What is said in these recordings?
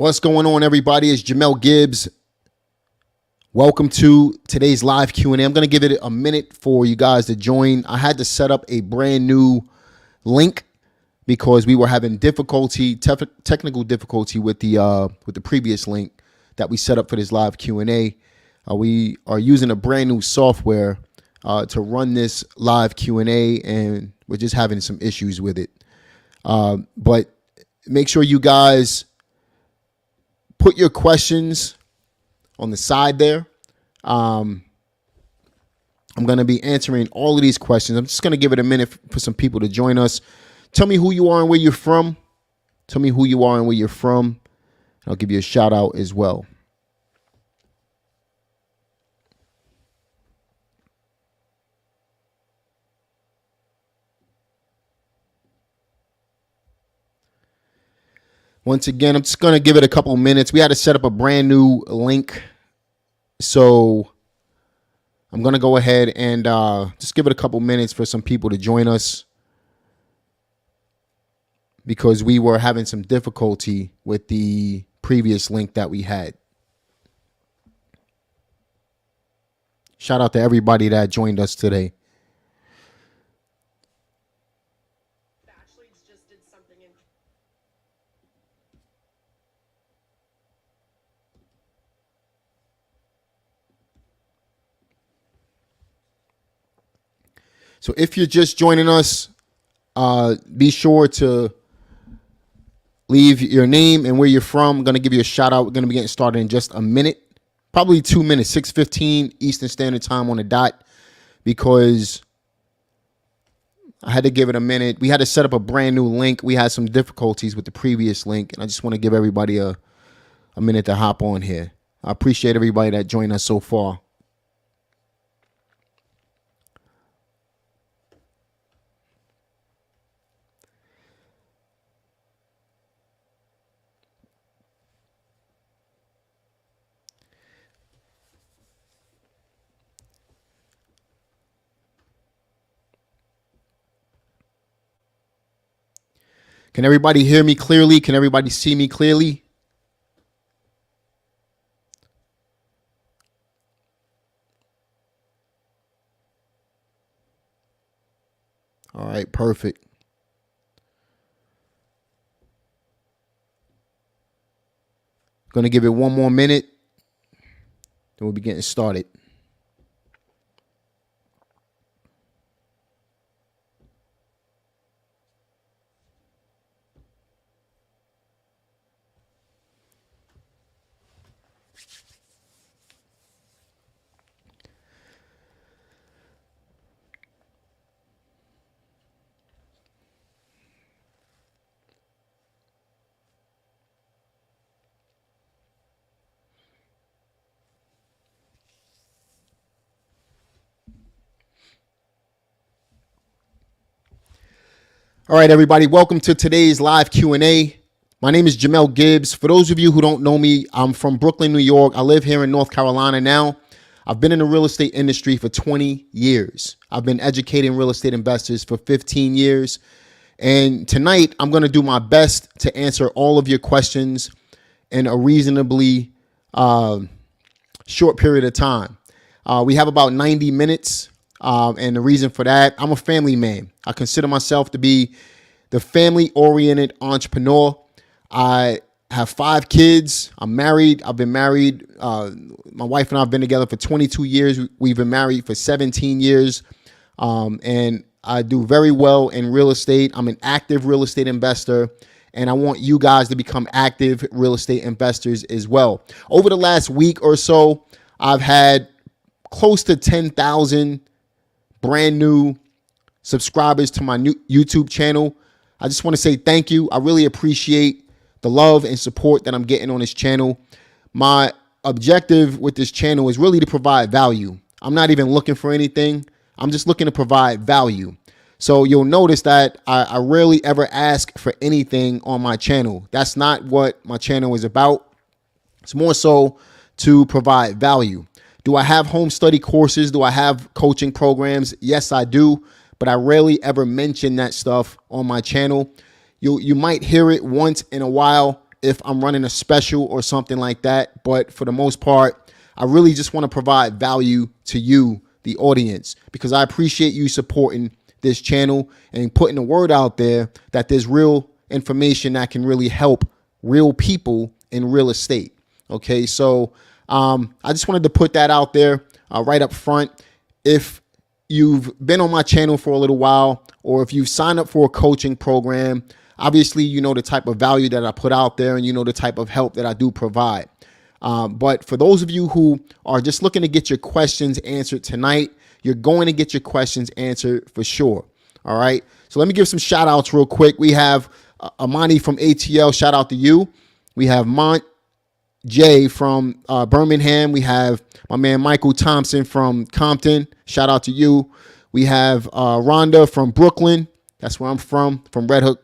What's going on, everybody? It's Jamel Gibbs. Welcome to today's live Q&A. I'm going to give it a minute for you guys to join. I had to set up a brand new link because we were having technical difficulty with the previous link that we set up for this live Q&A. We are using a brand new software to run this live Q&A, and we're just having some issues with it. But make sure you guys put your questions on the side there. I'm going to be answering all of these questions. I'm just going to give it a minute for some people to join us. Tell me who you are and where you're from. Tell me who you are and where you're from. I'll give you a shout out as well. Once again, I'm just going to give it a couple minutes. We had to set up a brand new link. So I'm going to go ahead and just give it a couple minutes for some people to join us because we were having some difficulty with the previous link that we had. Shout out to everybody that joined us today. So if you're just joining us, be sure to leave your name and where you're from. I'm going to give you a shout out. We're going to be getting started in just a minute, probably 2 minutes, 6:15 Eastern Standard Time on the dot, because I had to give it a minute. We had to set up a brand new link. We had some difficulties with the previous link, and I just want to give everybody a minute to hop on here. I appreciate everybody that joined us so far. Can everybody hear me clearly? Can everybody see me clearly? All right, perfect. Going to give it 1 more minute, then we'll be getting started. All right, everybody, welcome to today's live Q&A. My name is Jamel Gibbs. For those of you who don't know me, I'm from Brooklyn, New York. I live here in North Carolina now. I've been in the real estate industry for 20 years. I've been educating real estate investors for 15 years. And tonight, I'm going to do my best to answer all of your questions in a reasonably short period of time. We have about 90 minutes. And the reason for that, I'm a family man. I consider myself to be the family-oriented entrepreneur. I have 5 kids. I'm married. I've been married. My wife and I have been together for 22 years. We've been married for 17 years. And I do very well in real estate. I'm an active real estate investor. And I want you guys to become active real estate investors as well. Over the last week or so, I've had close to 10,000 brand new subscribers to my new YouTube channel. I just want to say thank you. I really appreciate the love and support that I'm getting on this channel. My objective with this channel is really to provide value. I'm not even looking for anything. I'm just looking to provide value. So you'll notice that I rarely ever ask for anything on my channel. That's not what my channel is about. It's more so to provide value. Do I have home study courses? Do I have coaching programs? Yes, I do, but I rarely ever mention that stuff on my channel. You might hear it once in a while, if I'm running a special or something like that. But for the most part, I really just want to provide value to you, the audience, because I appreciate you supporting this channel and putting the word out there that there's real information that can really help real people in real estate. Okay, so I just wanted to put that out there right up front. If you've been on my channel for a little while, or if you've signed up for a coaching program, obviously you know the type of value that I put out there and you know the type of help that I do provide. But for those of you who are just looking to get your questions answered tonight, you're going to get your questions answered for sure. All right. So let me give some shout outs real quick. We have Amani from ATL. Shout out to you. We have Mont J from Birmingham. We have my man Michael Thompson from Compton. Shout out to you. We have Rhonda from Brooklyn. That's where I'm from Red Hook,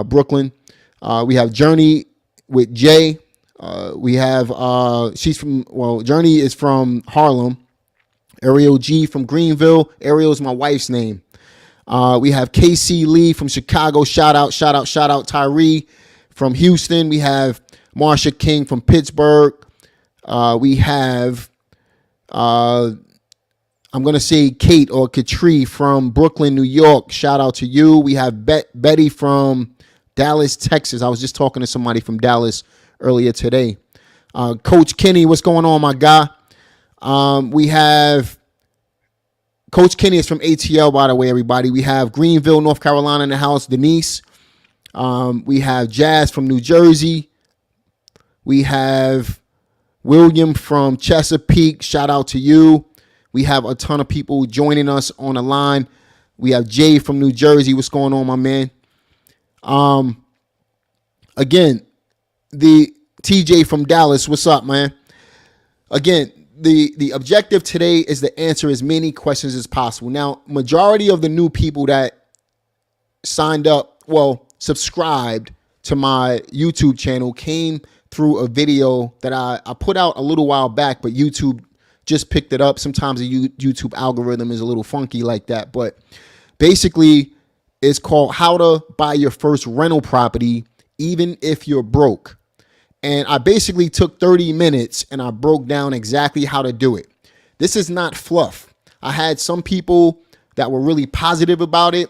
Brooklyn. We have Journey with Jay. We have Journey is from Harlem. Ariel G from Greenville. Ariel is my wife's name. We have KC Lee from Chicago. Shout out Tyree from Houston. We have Marsha King from Pittsburgh. We have, I'm going to say Kate or Katrie from Brooklyn, New York. Shout out to you. We have Betty from Dallas, Texas. I was just talking to somebody from Dallas earlier today. Coach Kenny, what's going on, my guy? We have Coach Kenny is from ATL, by the way, everybody. We have Greenville, North Carolina in the house, Denise. We have Jazz from New Jersey. We have William from Chesapeake. Shout out to you. We have a ton of people joining us on the line. We have Jay from New Jersey. What's going on, my man? Again, the TJ from Dallas. What's up, man? Again, the objective today is to answer as many questions as possible. Now, majority of the new people that signed up, subscribed to my YouTube channel came through a video that I put out a little while back, but YouTube just picked it up. Sometimes the YouTube algorithm is a little funky like that, but basically it's called How to Buy Your First Rental Property Even If You're Broke. And I basically took 30 minutes and I broke down exactly how to do it. This is not fluff. I had some people that were really positive about it,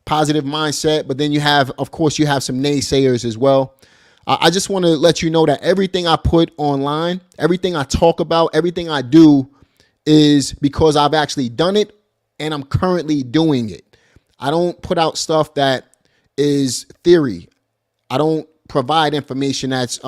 positive mindset, but then you have some naysayers as well. I just want to let you know that everything I put online, everything I talk about, everything I do is because I've actually done it and I'm currently doing it. I don't put out stuff that is theory. I don't provide information that's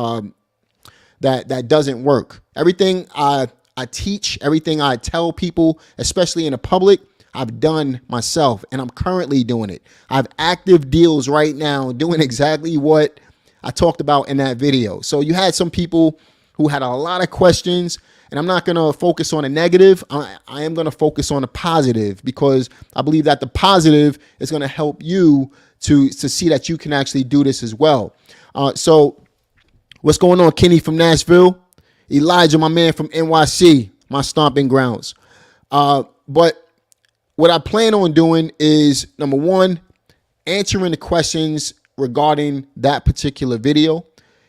that doesn't work. Everything I teach, everything I tell people, especially in the public, I've done myself and I'm currently doing it. I have active deals right now doing exactly what I talked about in that video. So you had some people who had a lot of questions, and I'm not going to focus on the negative. I am going to focus on the positive, because I believe that the positive is going to help you to see that you can actually do this as well. So what's going on, Kenny from Nashville? Elijah, my man from NYC, my stomping grounds. But what I plan on doing is, number one, answering the questions regarding that particular video.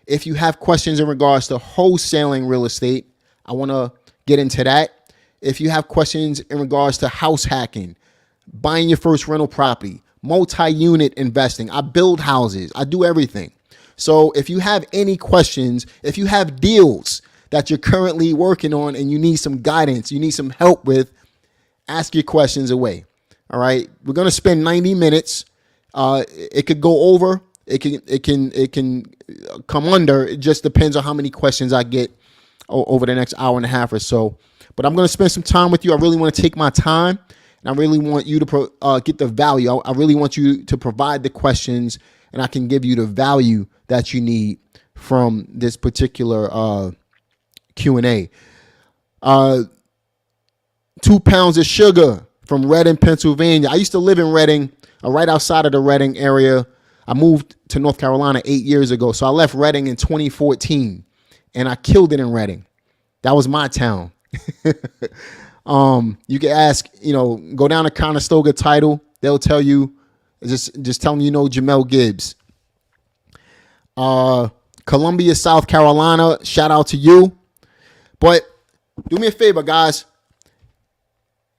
If you have questions in regards to wholesaling real estate, I want to get into that. If you have questions in regards to house hacking, buying your first rental property, multi-unit investing, I build houses, I do everything. So if you have any questions, if you have deals that you're currently working on and you need some guidance, you need some help with, ask your questions away. All right. We're going to spend 90 minutes. It could go over. It can come under. It just depends on how many questions I get over the next hour and a half or so. But I'm going to spend some time with you. I really want to take my time, and I really want you to get the value. I really want you to provide the questions, and I can give you the value that you need from this particular Q&A. 2 pounds of sugar from Reading, Pennsylvania. I used to live in Reading, right outside of the Reading area. I moved to North Carolina 8 years ago. So I left Reading in 2014 and I killed it in Reading. That was my town. You can ask, go down to Conestoga Title. They'll tell you, just tell them, Jamel Gibbs. Columbia, South Carolina. Shout out to you. But do me a favor, guys.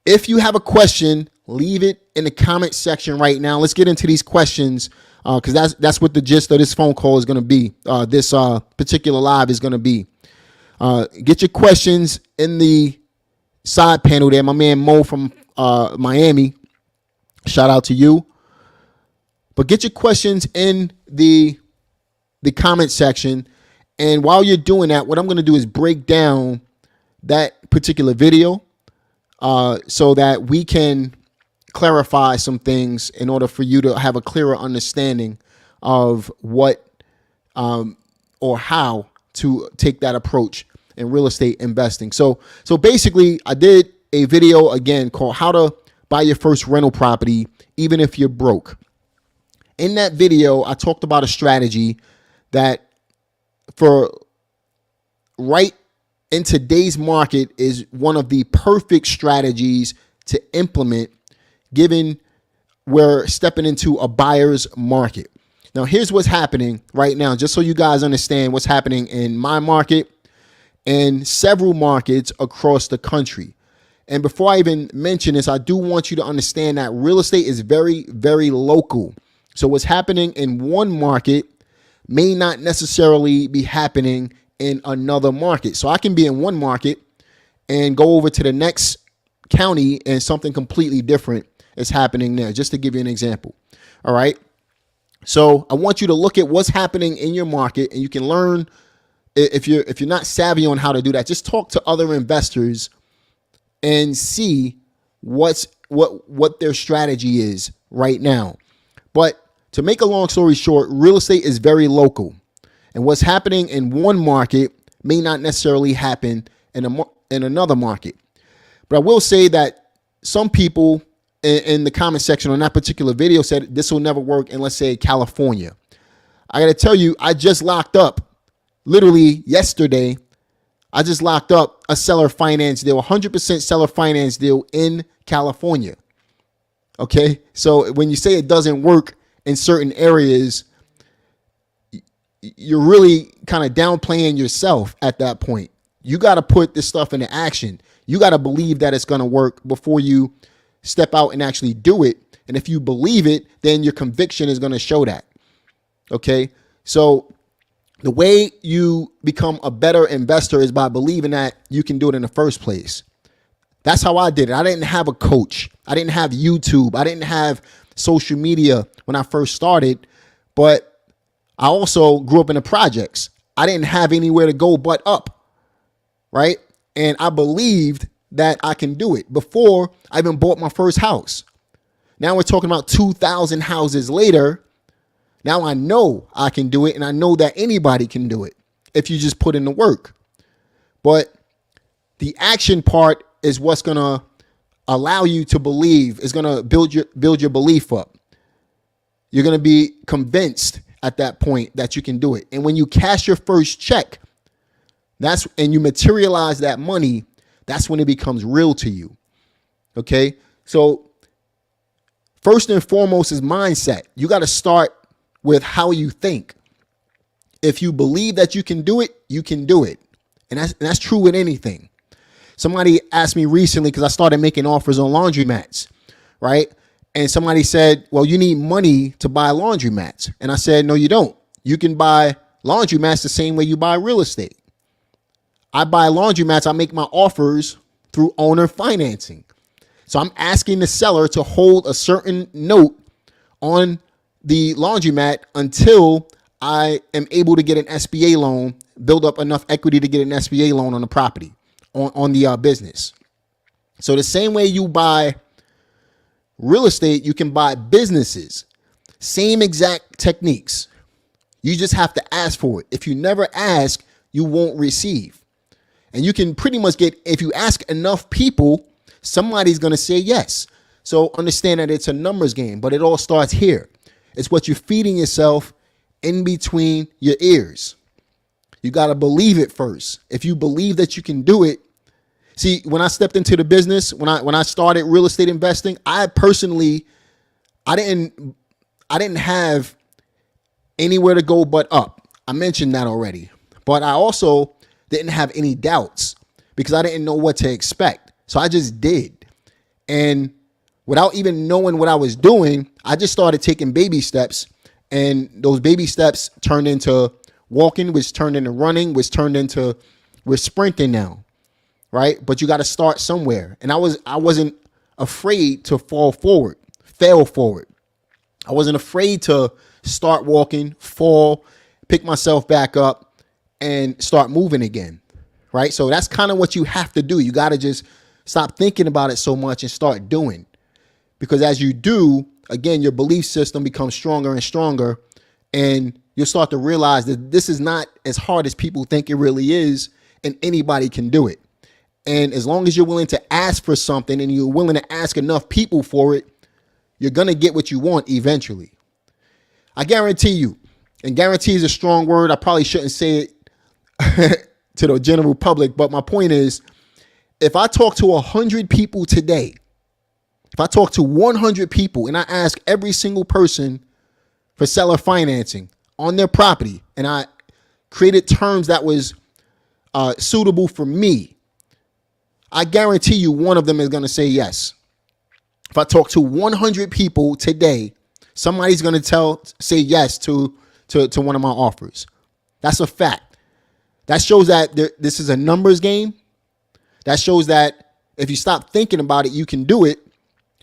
If you have a question, leave it in the comment section right now. Let's get into these questions because that's what the gist of this phone call is going to be. This particular live is going to be. Get your questions in the side panel there. My man Mo from Miami. Shout out to you. But get your questions in the comment section. And while you're doing that, what I'm going to do is break down that particular video so that we can clarify some things in order for you to have a clearer understanding of what or how to take that approach in real estate investing. So basically, I did a video again called How to Buy Your First Rental Property Even If You're Broke. In that video, I talked about a strategy that for right in today's market is one of the perfect strategies to implement given we're stepping into a buyer's market. Now, here's what's happening right now, just so you guys understand what's happening in my market and several markets across the country. And before I even mention this, I do want you to understand that real estate is very, very local. So what's happening in one market may not necessarily be happening in another market. So I can be in one market and go over to the next county and something completely different is happening there, just to give you an example. All right. So I want you to look at what's happening in your market, and you can learn if you're not savvy on how to do that. Just talk to other investors and see what their strategy is right now. But to make a long story short, real estate is very local, and what's happening in one market may not necessarily happen in another market. But I will say that some people in the comment section on that particular video said this will never work in, let's say, California. I got to tell you, I just locked up literally yesterday. I just locked up a seller finance deal, 100% seller finance deal in California. Okay. So when you say it doesn't work in certain areas, you're really kind of downplaying yourself at that point. You got to put this stuff into action. You got to believe that it's going to work before you step out and actually do it. And if you believe it, then your conviction is going to show that. Okay. So the way you become a better investor is by believing that you can do it in the first place. That's how I did it. I didn't have a coach. I didn't have YouTube. I didn't have social media when I first started, but I also grew up in the projects. I didn't have anywhere to go but up, right? And I believed that I can do it before I even bought my first house. Now we're talking about 2,000 houses later. Now I know I can do it, and I know that anybody can do it if you just put in the work. But the action part is what's going to allow you to believe, is going to build your belief up. You're going to be convinced at that point that you can do it. And when you cash your first check, and you materialize that money, that's when it becomes real to you. Okay? So first and foremost is mindset. You got to start with how you think. If you believe that you can do it, you can do it. And that's true with anything. Somebody asked me recently, because I started making offers on laundromats, right? And somebody said, well, you need money to buy laundromats. And I said, no, you don't. You can buy laundromats the same way you buy real estate. I buy laundromats. I make my offers through owner financing. So I'm asking the seller to hold a certain note on the laundromat until I am able to get an SBA loan, build up enough equity to get an SBA loan on the property, on the business. So the same way you buy real estate, you can buy businesses. Same exact techniques. You just have to ask for it. If you never ask, you won't receive. And you can pretty much get, if you ask enough people, somebody's going to say yes. So understand that it's a numbers game, but it all starts here. It's what you're feeding yourself in between your ears. You got to believe it first. If you believe that you can do it. See, when I stepped into the business, when I started real estate investing, I didn't have anywhere to go but up. I mentioned that already. But I also didn't have any doubts because I didn't know what to expect. So I just did. And without even knowing what I was doing, I just started taking baby steps. And those baby steps turned into walking, which turned into running, which turned into we're sprinting now. Right? But you got to start somewhere. And I wasn't afraid to fail forward. I wasn't afraid to start walking, fall, pick myself back up, and start moving again. Right? So that's kind of what you have to do. You got to just stop thinking about it so much and start doing. Because as you do, again, your belief system becomes stronger and stronger. And you'll start to realize that this is not as hard as people think it really is. And anybody can do it. And as long as you're willing to ask for something and you're willing to ask enough people for it, you're going to get what you want eventually. I guarantee you, and guarantee is a strong word. I probably shouldn't say it to the general public, but my point is, if I talk to 100 people today, if I talk to 100 people and I ask every single person for seller financing on their property, and I created terms that was suitable for me, I guarantee you one of them is going to say yes. If I talk to 100 people today, somebody's going to say yes to one of my offers. That's a fact. That shows that this is a numbers game. That shows that if you stop thinking about it, you can do it.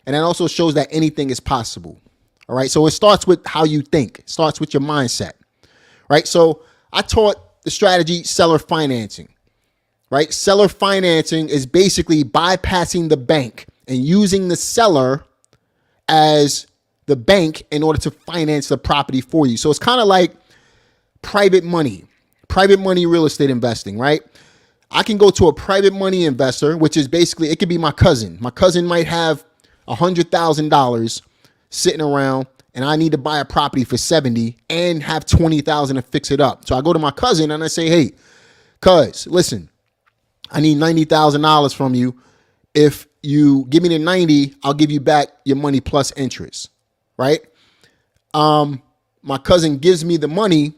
And that also shows that anything is possible. All right. So it starts with how you think. It starts with your mindset. Right. So I taught the strategy seller financing. Right. Seller financing is basically bypassing the bank and using the seller as the bank in order to finance the property for you. So it's kind of like private money real estate investing, right? I can go to a private money investor, which is basically, it could be my cousin. My cousin might have $100,000 sitting around and I need to buy a property for 70 and have 20,000 to fix it up. So I go to my cousin and I say, hey, cuz, listen, I need $90,000 from you. If you give me the 90, I'll give you back your money plus interest, right? My cousin gives me the money,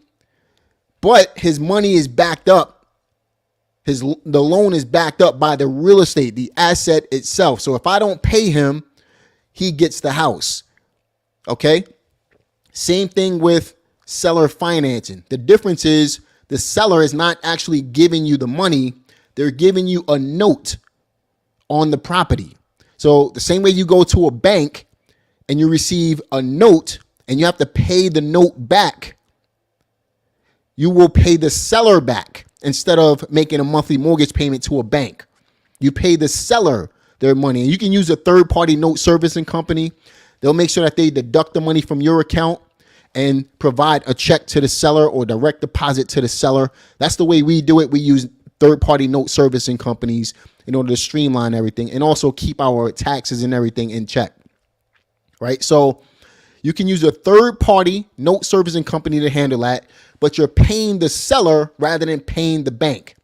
but his money is backed up. The loan is backed up by the real estate, the asset itself. So if I don't pay him, he gets the house. Okay? Same thing with seller financing. The difference is the seller is not actually giving you the money. They're giving you a note on the property. So the same way you go to a bank and you receive a note and you have to pay the note back, you will pay the seller back instead of making a monthly mortgage payment to a bank. You pay the seller their money. And you can use a third-party note servicing company. They'll make sure that they deduct the money from your account and provide a check to the seller or direct deposit to the seller. That's the way we do it. We use third-party note servicing companies in order to streamline everything and also keep our taxes and everything in check, right? So you can use a third-party note servicing company to handle that, but you're paying the seller rather than paying the bank.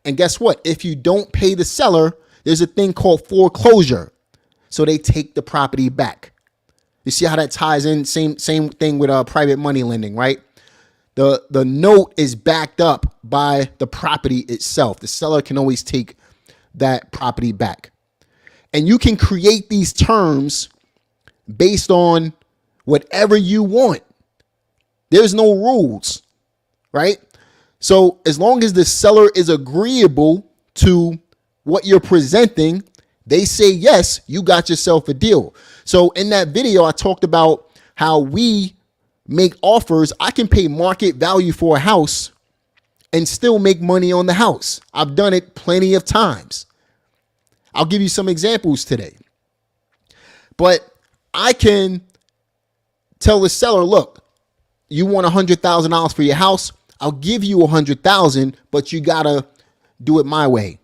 And guess what? If you don't pay the seller, there's a thing called foreclosure. So they take the property back. You see how that ties in? Same thing with private money lending, right? The note is backed up by the property itself. The seller can always take that property back. And you can create these terms based on whatever you want. There's no rules, right? So as long as the seller is agreeable to what you're presenting, they say yes, you got yourself a deal. So in that video, I talked about how we make offers. I can pay market value for a house and still make money on the house. I've done it plenty of times. I'll give you some examples today. But I can tell the seller, look, you want $100,000 for your house. I'll give you $100,000, but you got to do it my way.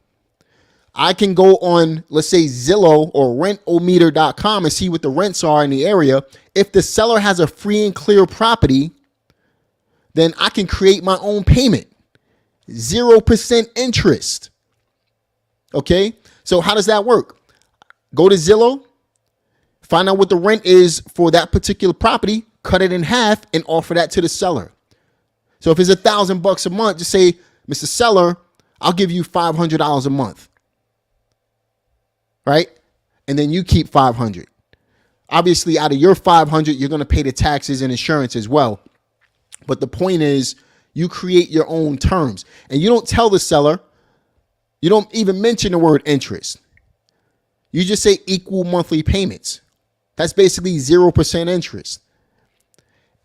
I can go on, let's say, Zillow or rentometer.com and see what the rents are in the area. If the seller has a free and clear property, then I can create my own payment. 0% interest. Okay? So how does that work? Go to Zillow, find out what the rent is for that particular property, cut it in half, and offer that to the seller. So if it's $1,000 a month, just say, Mr. Seller, I'll give you $500 a month. Right? And then you keep 500. Obviously, out of your 500, you're going to pay the taxes and insurance as well. But the point is, you create your own terms. And you don't tell the seller, you don't even mention the word interest. You just say equal monthly payments. That's basically 0% interest.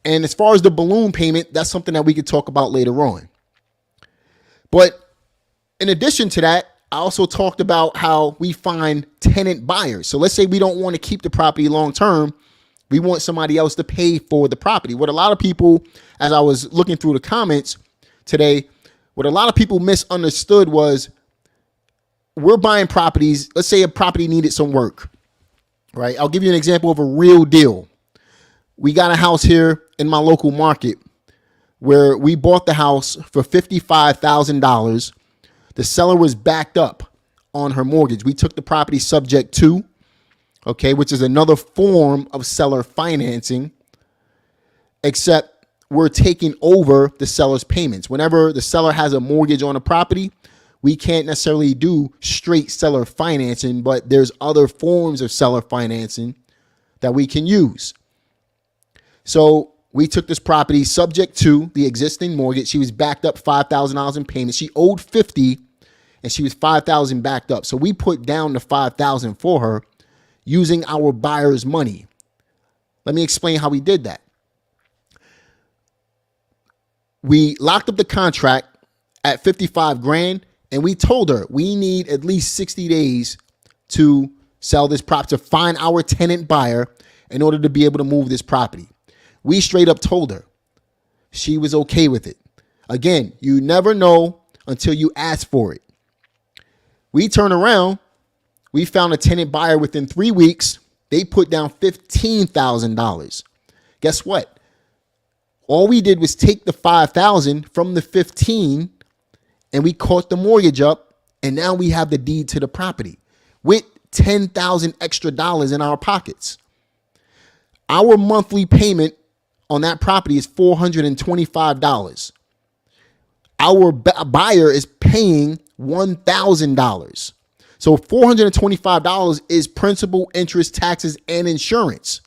And as far as the balloon payment, that's something that we could talk about later on. But in addition to that, I also talked about how we find tenant buyers. So let's say we don't want to keep the property long term. We want somebody else to pay for the property. What a lot of people, as I was looking through the comments today, what a lot of people misunderstood was we're buying properties. Let's say a property needed some work, right? I'll give you an example of a real deal. We got a house here in my local market where we bought the house for $55,000. The seller was backed up on her mortgage. We took the property subject to, okay, which is another form of seller financing, except we're taking over the seller's payments. Whenever the seller has a mortgage on a property, we can't necessarily do straight seller financing, but there's other forms of seller financing that we can use. So we took this property subject to the existing mortgage. She was backed up $5,000 in payments. She owed $50,000 and she was $5,000 backed up. So we put down the $5,000 for her using our buyer's money. Let me explain how we did that. We locked up the contract at $55,000 and we told her we need at least 60 days to sell this property, to find our tenant buyer in order to be able to move this property. We straight up told her. She was okay with it. Again, you never know until you ask for it. We turn around. We found a tenant buyer within 3 weeks. They put down $15,000. Guess what? All we did was take the $5,000 from the $15,000 and we caught the mortgage up. And now we have the deed to the property with $10,000 extra dollars in our pockets. Our monthly payment on that property is $425. Our buyer is paying $1,000. So $425 is principal, interest, taxes, and insurance.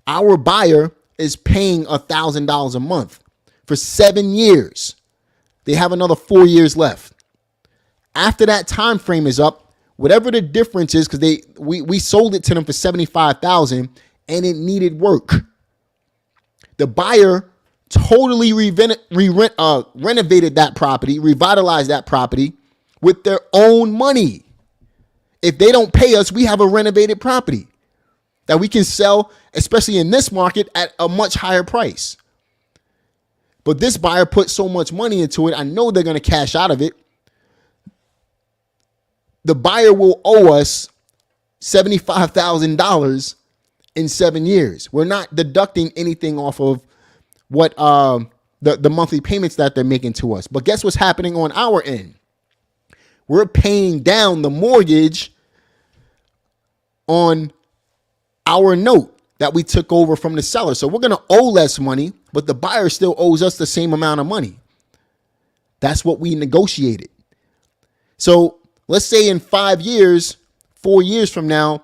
Our buyer is paying $1,000 a month for 7 years. They have another 4 years left. After that time frame is up, whatever the difference is, because we sold it to them for $75,000 and it needed work. The buyer totally renovated that property, revitalized that property with their own money. If they don't pay us, we have a renovated property that we can sell, especially in this market, at a much higher price. But this buyer put so much money into it, I know they're going to cash out of it. The buyer will owe us $75,000 in 7 years. We're not deducting anything off of what the monthly payments that they're making to us. But guess what's happening on our end? We're paying down the mortgage on our note that we took over from the seller. So we're going to owe less money, but the buyer still owes us the same amount of money. That's what we negotiated. So let's say in 5 years, 4 years from now,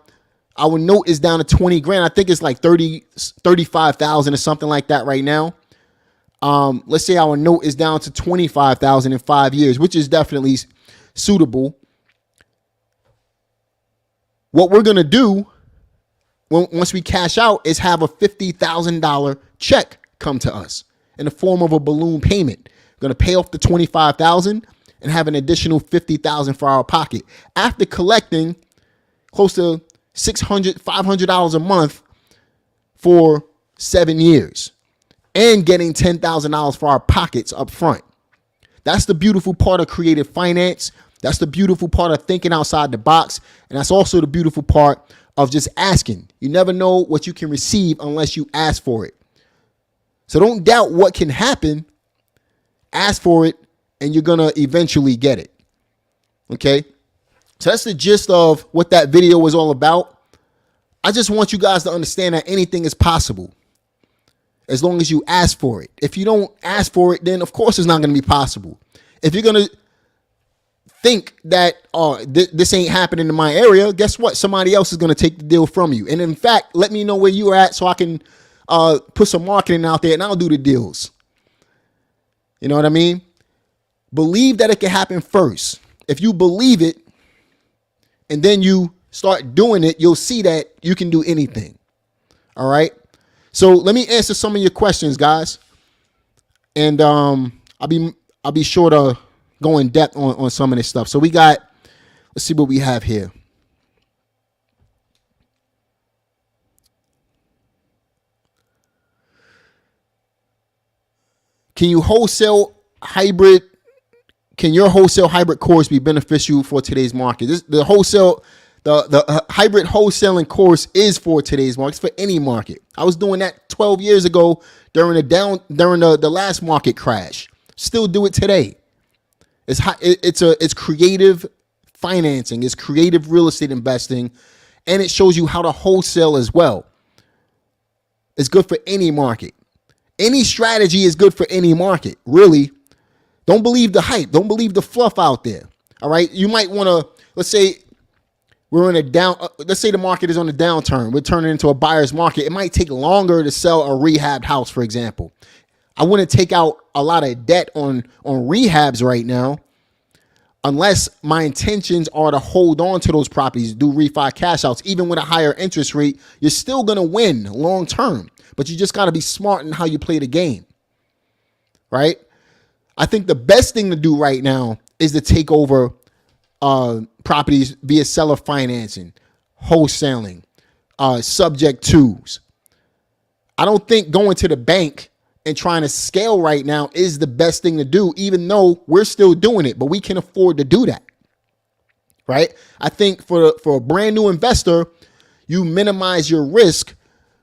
our note is down to $20,000. I think it's like 35,000 or something like that right now. Let's say our note is down to 25,000 in 5 years, which is definitely suitable. What we're going to do once we cash out is have a $50,000 check come to us in the form of a balloon payment. We're going to pay off the 25,000 and have an additional 50,000 for our pocket after collecting close to $500 a month for 7 years and getting $10,000 for our pockets up front. That's the beautiful part of creative finance. That's the beautiful part of thinking outside the box. And that's also the beautiful part of just asking. You never know what you can receive unless you ask for it. So don't doubt what can happen. Ask for it and you're going to eventually get it. Okay? So that's the gist of what that video was all about. I just want you guys to understand that anything is possible. as long as you ask for it. If you don't ask for it, then of course it's not going to be possible. If you're going to think that, this ain't happening in my area, guess what? Somebody else is going to take the deal from you. And in fact, let me know where you are at so I can put some marketing out there and I'll do the deals. You know what I mean? Believe that it can happen first. If you believe it and then you start doing it, you'll see that you can do anything. All right. So let me answer some of your questions, guys. And I'll be sure to go in depth on some of this stuff. So let's see what we have here. Can your wholesale hybrid course be beneficial for today's market? The hybrid wholesaling course is for today's market. It's for any market. I was doing that 12 years ago during the last market crash. Still do it today. It's creative financing. It's creative real estate investing, and it shows you how to wholesale as well. It's good for any market. Any strategy is good for any market, really. Don't believe the hype. Don't believe the fluff out there. All right. You might want to, let's say let's say the market is on a downturn. We're turning into a buyer's market. It might take longer to sell a rehabbed house, for example. I wouldn't take out a lot of debt on rehabs right now, unless my intentions are to hold on to those properties, do refi cash outs. Even with a higher interest rate, you're still going to win long term, but you just got to be smart in how you play the game, right? I think the best thing to do right now is to take over properties via seller financing, wholesaling, subject twos. I don't think going to the bank and trying to scale right now is the best thing to do, even though we're still doing it, but we can afford to do that, right? I think for a brand new investor, you minimize your risk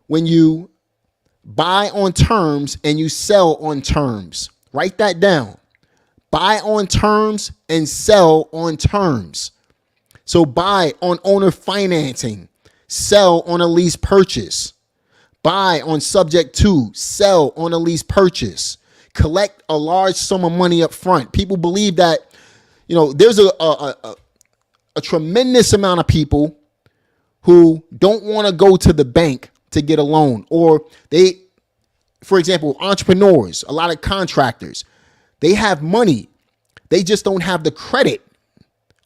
when you buy on terms and you sell on terms. Write that down. Buy on terms and sell on terms. So buy on owner financing, sell on a lease purchase. Buy on subject to, sell on a lease purchase. Collect a large sum of money up front. People believe that, there's a tremendous amount of people who don't want to go to the bank to get a loan, or for example, entrepreneurs, a lot of contractors, they have money. They just don't have the credit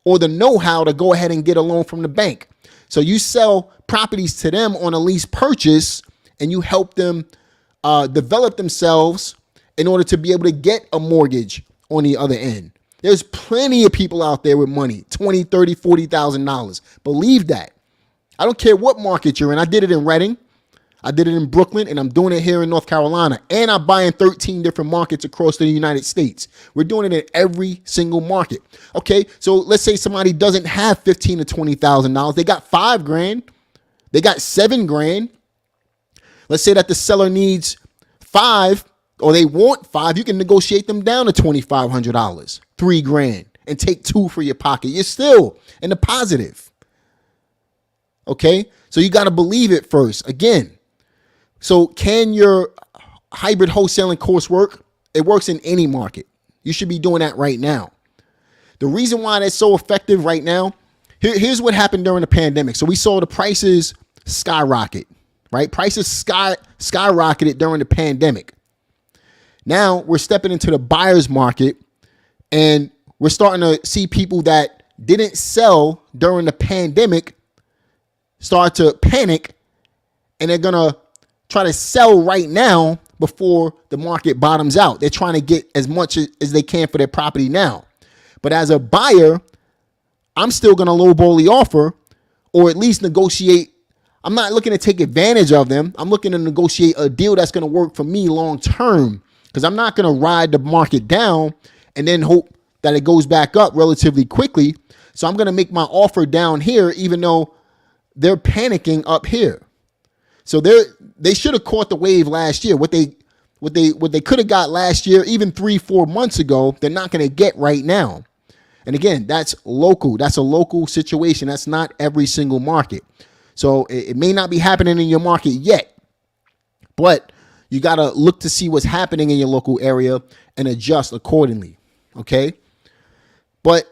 or the know-how to go ahead and get a loan from the bank. So you sell properties to them on a lease purchase and you help them develop themselves in order to be able to get a mortgage on the other end. There's plenty of people out there with money, $20,000, $30,000, $40,000. Believe that. I don't care what market you're in. I did it in Reading. I did it in Brooklyn, and I'm doing it here in North Carolina. And I buy in 13 different markets across the United States. We're doing it in every single market. Okay, so let's say somebody doesn't have $15,000 to $20,000. They got $5,000. They got $7,000. Let's say that the seller needs $5,000 or they want $5,000. You can negotiate them down to $2,500, $3,000, and take $2,000 for your pocket. You're still in the positive. Okay, so you got to believe it first. Again. So can your hybrid wholesaling course work? It works in any market. You should be doing that right now. The reason why that's so effective right now, here's what happened during the pandemic. So we saw the prices skyrocket, right? Prices skyrocketed during the pandemic. Now we're stepping into the buyer's market and we're starting to see people that didn't sell during the pandemic start to panic, and they're going to try to sell right now before the market bottoms out. They're trying to get as much as they can for their property now. But as a buyer, I'm still going to lowball the offer, or at least negotiate. I'm not looking to take advantage of them. I'm looking to negotiate a deal that's going to work for me long term, because I'm not going to ride the market down and then hope that it goes back up relatively quickly. So I'm going to make my offer down here, even though they're panicking up here. So they should have caught the wave last year. What they could have got last year, even 3-4 months ago, they're not going to get right now. And again, that's local. That's a local situation. That's not every single market. So it may not be happening in your market yet, but You got to look to see what's happening in your local area and adjust accordingly. Okay. But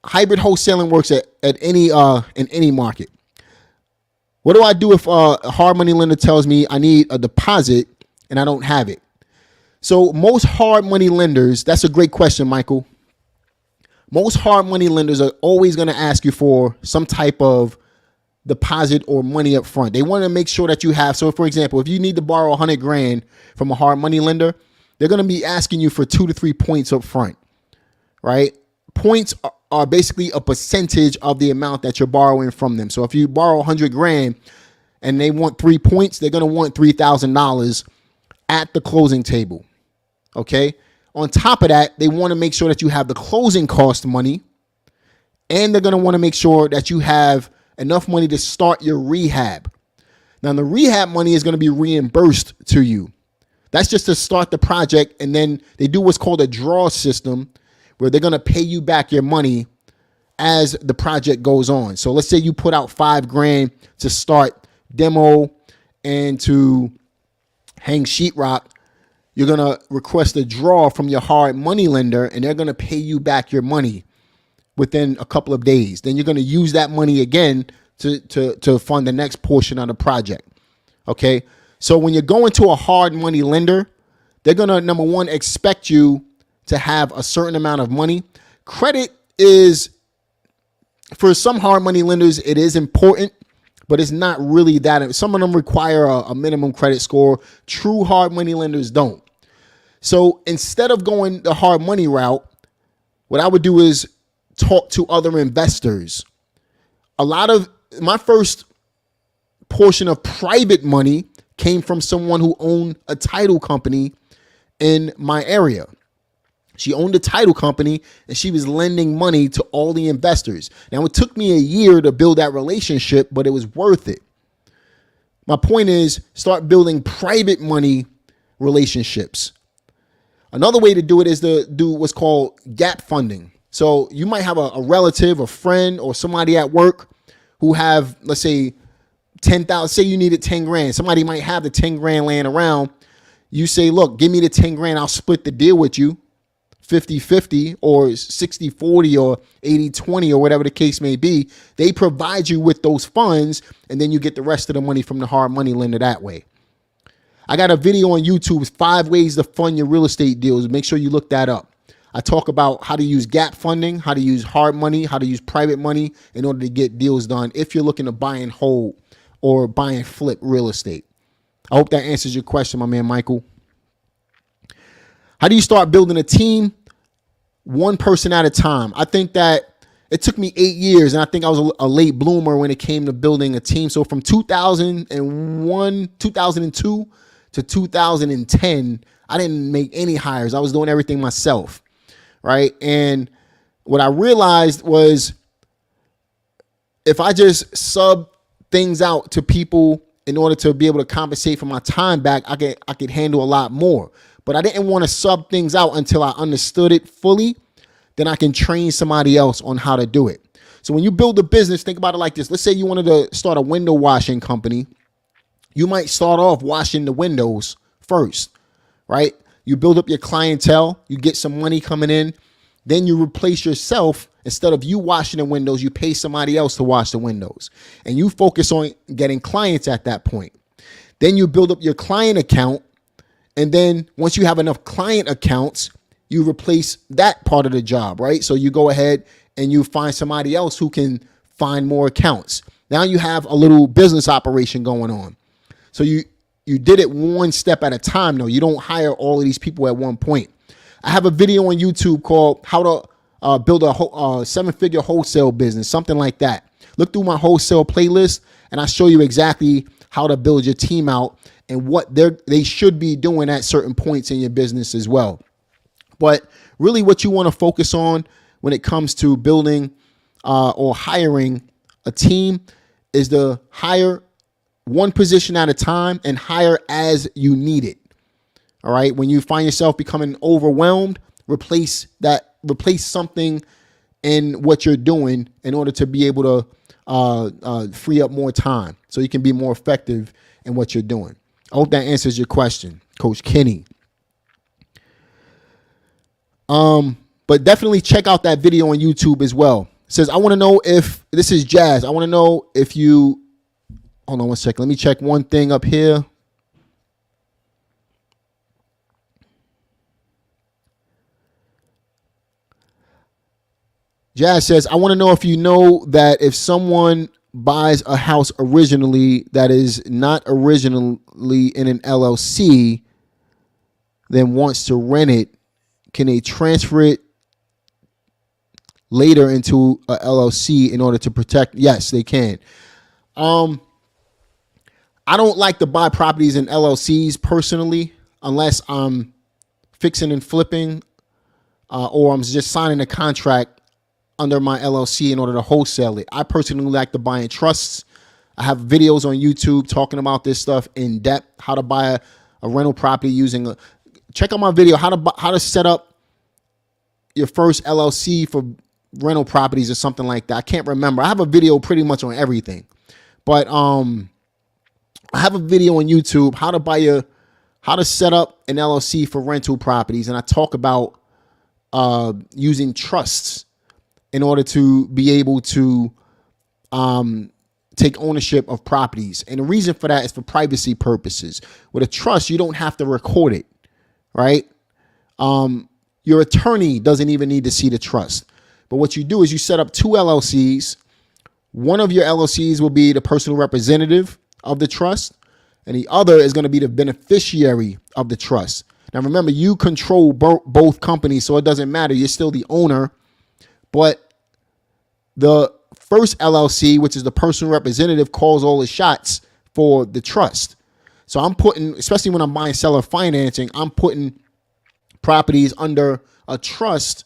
hybrid wholesaling works at any in any market. What do I do if a hard money lender tells me I need a deposit and I don't have it? So most hard money lenders, that's a great question, Michael. Most hard money lenders are always going to ask you for some type of deposit or money up front. They want to make sure that you have. So for example, if you need to borrow 100 grand from a hard money lender, they're going to be asking you for 2 to 3 points up front, right? Points are basically a percentage of the amount that you're borrowing from them. So if you borrow 100 grand and they want 3 points, they're going to want $3,000 at the closing table. Okay. On top of that, they want to make sure that you have the closing cost money, and they're going to want to make sure that you have enough money to start your rehab. Now, the rehab money is going to be reimbursed to you. That's just to start the project. And then they do what's called a draw system, where they're going to pay you back your money as the project goes on. So let's say you put out 5 grand to start demo and to hang sheetrock. You're going to request a draw from your hard money lender, and they're going to pay you back your money within a couple of days. Then you're going to use that money again to fund the next portion of the project. Okay. So when you're going to a hard money lender, they're going to, number one, expect you to have a certain amount of money. Credit is, for some hard money lenders, it is important, but it's not really that. Some of them require a minimum credit score. True hard money lenders don't. So instead of going the hard money route, what I would do is talk to other investors. A lot of my first portion of private money came from someone who owned a title company in my area. She owned a title company and she was lending money to all the investors. Now, it took me a year to build that relationship, but it was worth it. My point is, start building private money relationships. Another way to do it is to do what's called gap funding. So you might have a relative, a friend, or somebody at work who have, let's say, 10,000. Say you needed 10 grand. Somebody might have the 10 grand laying around. You say, look, give me the 10 grand. I'll split the deal with you 50-50 or 60-40 or 80-20 or whatever the case may be. They provide you with those funds, and then you get the rest of the money from the hard money lender that way. I got a video on YouTube, 5 ways to fund your real estate deals. Make sure you look that up. I talk about how to use gap funding, how to use hard money, how to use private money in order to get deals done if you're looking to buy and hold or buy and flip real estate. I hope that answers your question, my man, Michael. How do you start building a team? One person at a time. I think that it took me 8 years, and I think I was a late bloomer when it came to building a team. So from 2002 to 2010, I didn't make any hires. I was doing everything myself, right? And what I realized was if I just sub things out to people in order to be able to compensate for my time back, I could handle a lot more. But I didn't want to sub things out until I understood it fully. Then I can train somebody else on how to do it. So when you build a business, think about it like this. Let's say you wanted to start a window washing company. You might start off washing the windows first, right? You build up your clientele, you get some money coming in, then you replace yourself. Instead of you washing the windows, you pay somebody else to wash the windows, and you focus on getting clients at that point. Then you build up your client account, and then once you have enough client accounts, you replace that part of the job, right? So you go ahead and you find somebody else who can find more accounts. Now you have a little business operation going on. So you did it one step at a time, though. You don't hire all of these people at one point. I have a video on YouTube called How to Build a 7-Figure Wholesale Business, something like that. Look through my wholesale playlist, and I show you exactly how to build your team out and what they should be doing at certain points in your business as well. But really what you want to focus on when it comes to building or hiring a team is to hire one position at a time and hire as you need it. All right. When you find yourself becoming overwhelmed, replace something in what you're doing in order to be able to free up more time so you can be more effective in what you're doing. I hope that answers your question, Coach Kenny. But definitely check out that video on YouTube as well. It says, I want to know if, this is Jazz. I want to know if you, hold on one second. Let me check one thing up here. Jazz says, I want to know if you know that if someone buys a house originally that is not originally in an LLC, then wants to rent it, can they transfer it later into a LLC in order to protect? Yes, they can. I don't like to buy properties in LLCs personally, unless I'm fixing and flipping, or I'm just signing a contract under my LLC in order to wholesale it. I personally like to buy in trusts. I have videos on YouTube talking about this stuff in depth, how to buy a rental property using check out my video, how to set up your first LLC for rental properties or something like that. I can't remember. I have a video pretty much on everything, but I have a video on YouTube how to set up an LLC for rental properties, and I talk about using trusts in order to be able to take ownership of properties. And the reason for that is for privacy purposes. With a trust, you don't have to record it, right? Your attorney doesn't even need to see the trust. But what you do is you set up two LLCs. One of your LLCs will be the personal representative of the trust, and the other is going to be the beneficiary of the trust. Now, remember, you control both companies, so it doesn't matter. You're still the owner. But the first LLC, which is the personal representative, calls all the shots for the trust. So I'm putting, especially when I'm buying seller financing, I'm putting properties under a trust,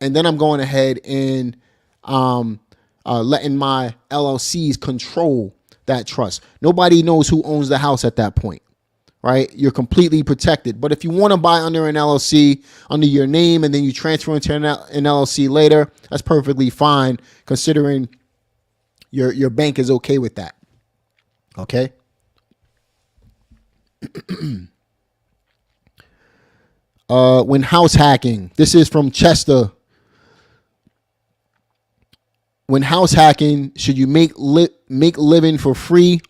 and then I'm going ahead and letting my LLCs control that trust. Nobody knows who owns the house at that point, right? You're completely protected. But if you want to buy under an LLC under your name and then you transfer into an LLC later, that's perfectly fine, considering your bank is okay with that. Okay. When house hacking, this is from Chester. When house hacking, should you make living for free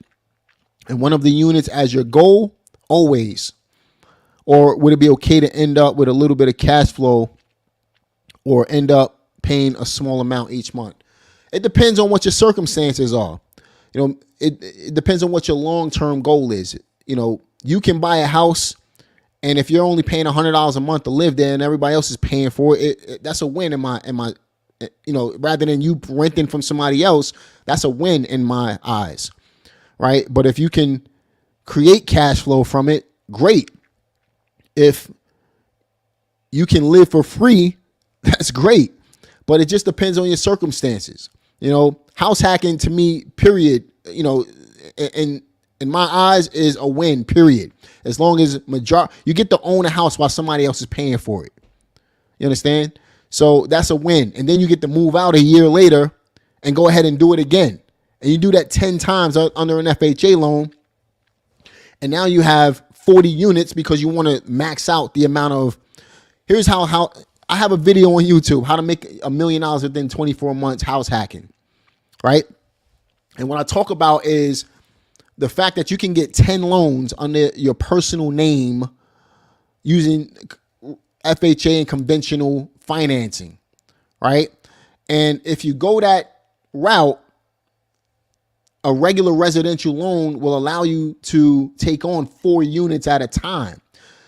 in one of the units as your goal? Always. Or would it be okay to end up with a little bit of cash flow or end up paying a small amount each month? It depends on what your circumstances are. You know, it depends on what your long-term goal is. You know, you can buy a house, and if you're only paying $100 a month to live there and everybody else is paying for it, that's a win in my, you know, rather than you renting from somebody else, that's a win in my eyes, right? But if you can create cash flow from it, great. If you can live for free, that's great. But it just depends on your circumstances. You know, house hacking to me, period, you know, in my eyes is a win, period. As long as you get to own a house while somebody else is paying for it. You understand? So that's a win. And then you get to move out a year later and go ahead and do it again. And you do that 10 times under an FHA loan. And now you have 40 units because you want to max out the amount of, here's how I have a video on YouTube, how to make $1 million within 24 months house hacking, right? And what I talk about is the fact that you can get 10 loans under your personal name using FHA and conventional financing, right? And if you go that route, a regular residential loan will allow you to take on 4 units at a time.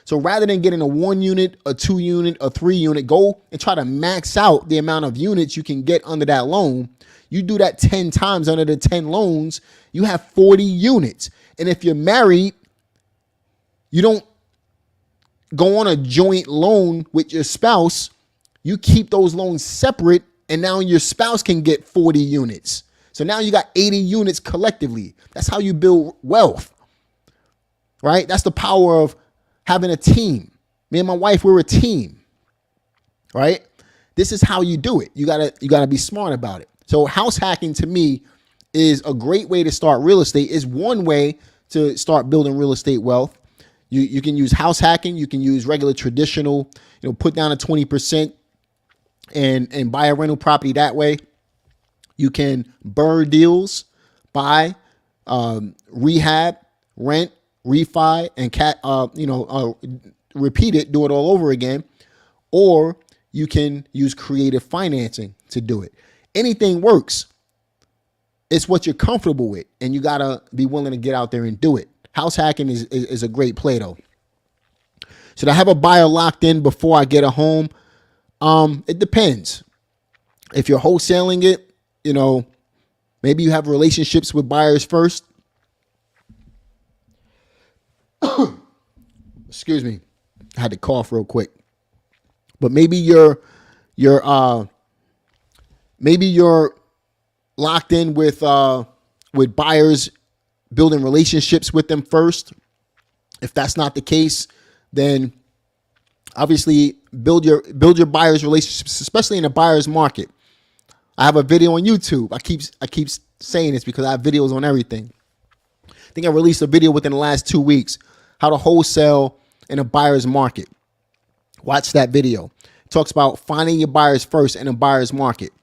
So rather than getting a 1 unit, a 2 unit, a 3 unit, go and try to max out the amount of units you can get under that loan. You do that 10 times under the 10 loans, you have 40 units. And if you're married, you don't go on a joint loan with your spouse. You keep those loans separate, and now your spouse can get 40 units. So now you got 80 units collectively. That's how you build wealth, right? That's the power of having a team. Me and my wife, we're a team, right? This is how you do it. You gotta be smart about it. So house hacking to me is a great way to start real estate. Is one way to start building real estate wealth. You can use house hacking. You can use regular traditional, put down a 20% and buy a rental property that way. You can BRRRR deals, buy, rehab, rent, refi, and repeat it, do it all over again. Or you can use creative financing to do it. Anything works. It's what you're comfortable with, and you gotta be willing to get out there and do it. House hacking is a great play though. Should I have a buyer locked in before I get a home? It depends. If you're wholesaling it, maybe you have relationships with buyers first. Excuse me. I had to cough real quick. But maybe you're locked in with buyers, building relationships with them first. If that's not the case, then obviously build your buyers relationships, especially in a buyer's market. I have a video on YouTube. I keep saying this because I have videos on everything. I think I released a video within the last 2 weeks, how to wholesale in a buyer's market. Watch that video. It talks about finding your buyers first in a buyer's market.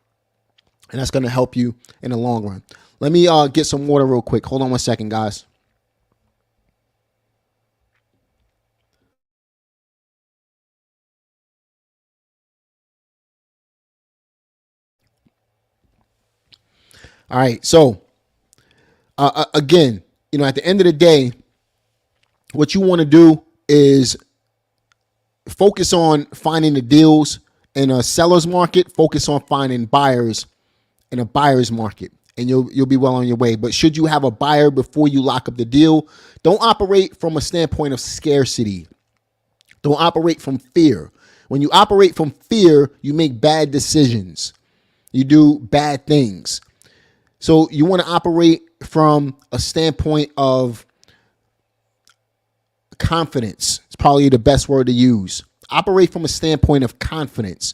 And that's going to help you in the long run. Let me get some water real quick. Hold on 1 second, guys. All right. So, again, at the end of the day, what you want to do is focus on finding the deals in a seller's market. Focus on finding buyers in a buyer's market, and you'll be well on your way. But should you have a buyer before you lock up the deal, don't operate from a standpoint of scarcity. Don't operate from fear. When you operate from fear, you make bad decisions. You do bad things. So you want to operate from a standpoint of confidence. It's probably the best word to use. Operate from a standpoint of confidence.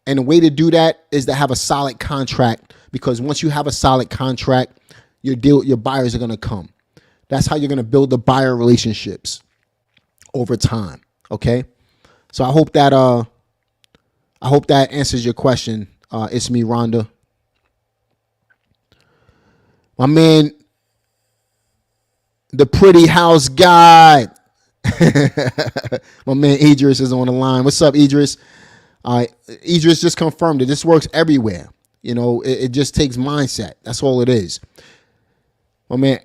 And the way to do that is to have a solid contract, because once you have a solid contract, your buyers are going to come. That's how you're going to build the buyer relationships over time. Okay. So I hope that answers your question. It's me, Rhonda. My man, the pretty house guy. My man Idris is on the line. What's up, Idris? Idris just confirmed it. This works everywhere. It just takes mindset. That's all it is. My man.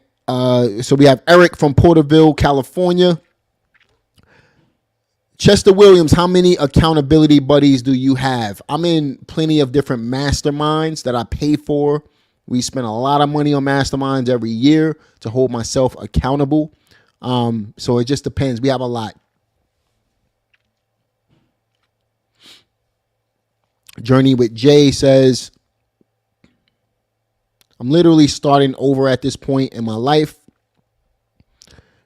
So we have Eric from Porterville, California. Chester Williams, how many accountability buddies do you have? I'm in plenty of different masterminds that I pay for. We spend a lot of money on masterminds every year to hold myself accountable. So it just depends. We have a lot. Journey with Jay says, I'm literally starting over at this point in my life.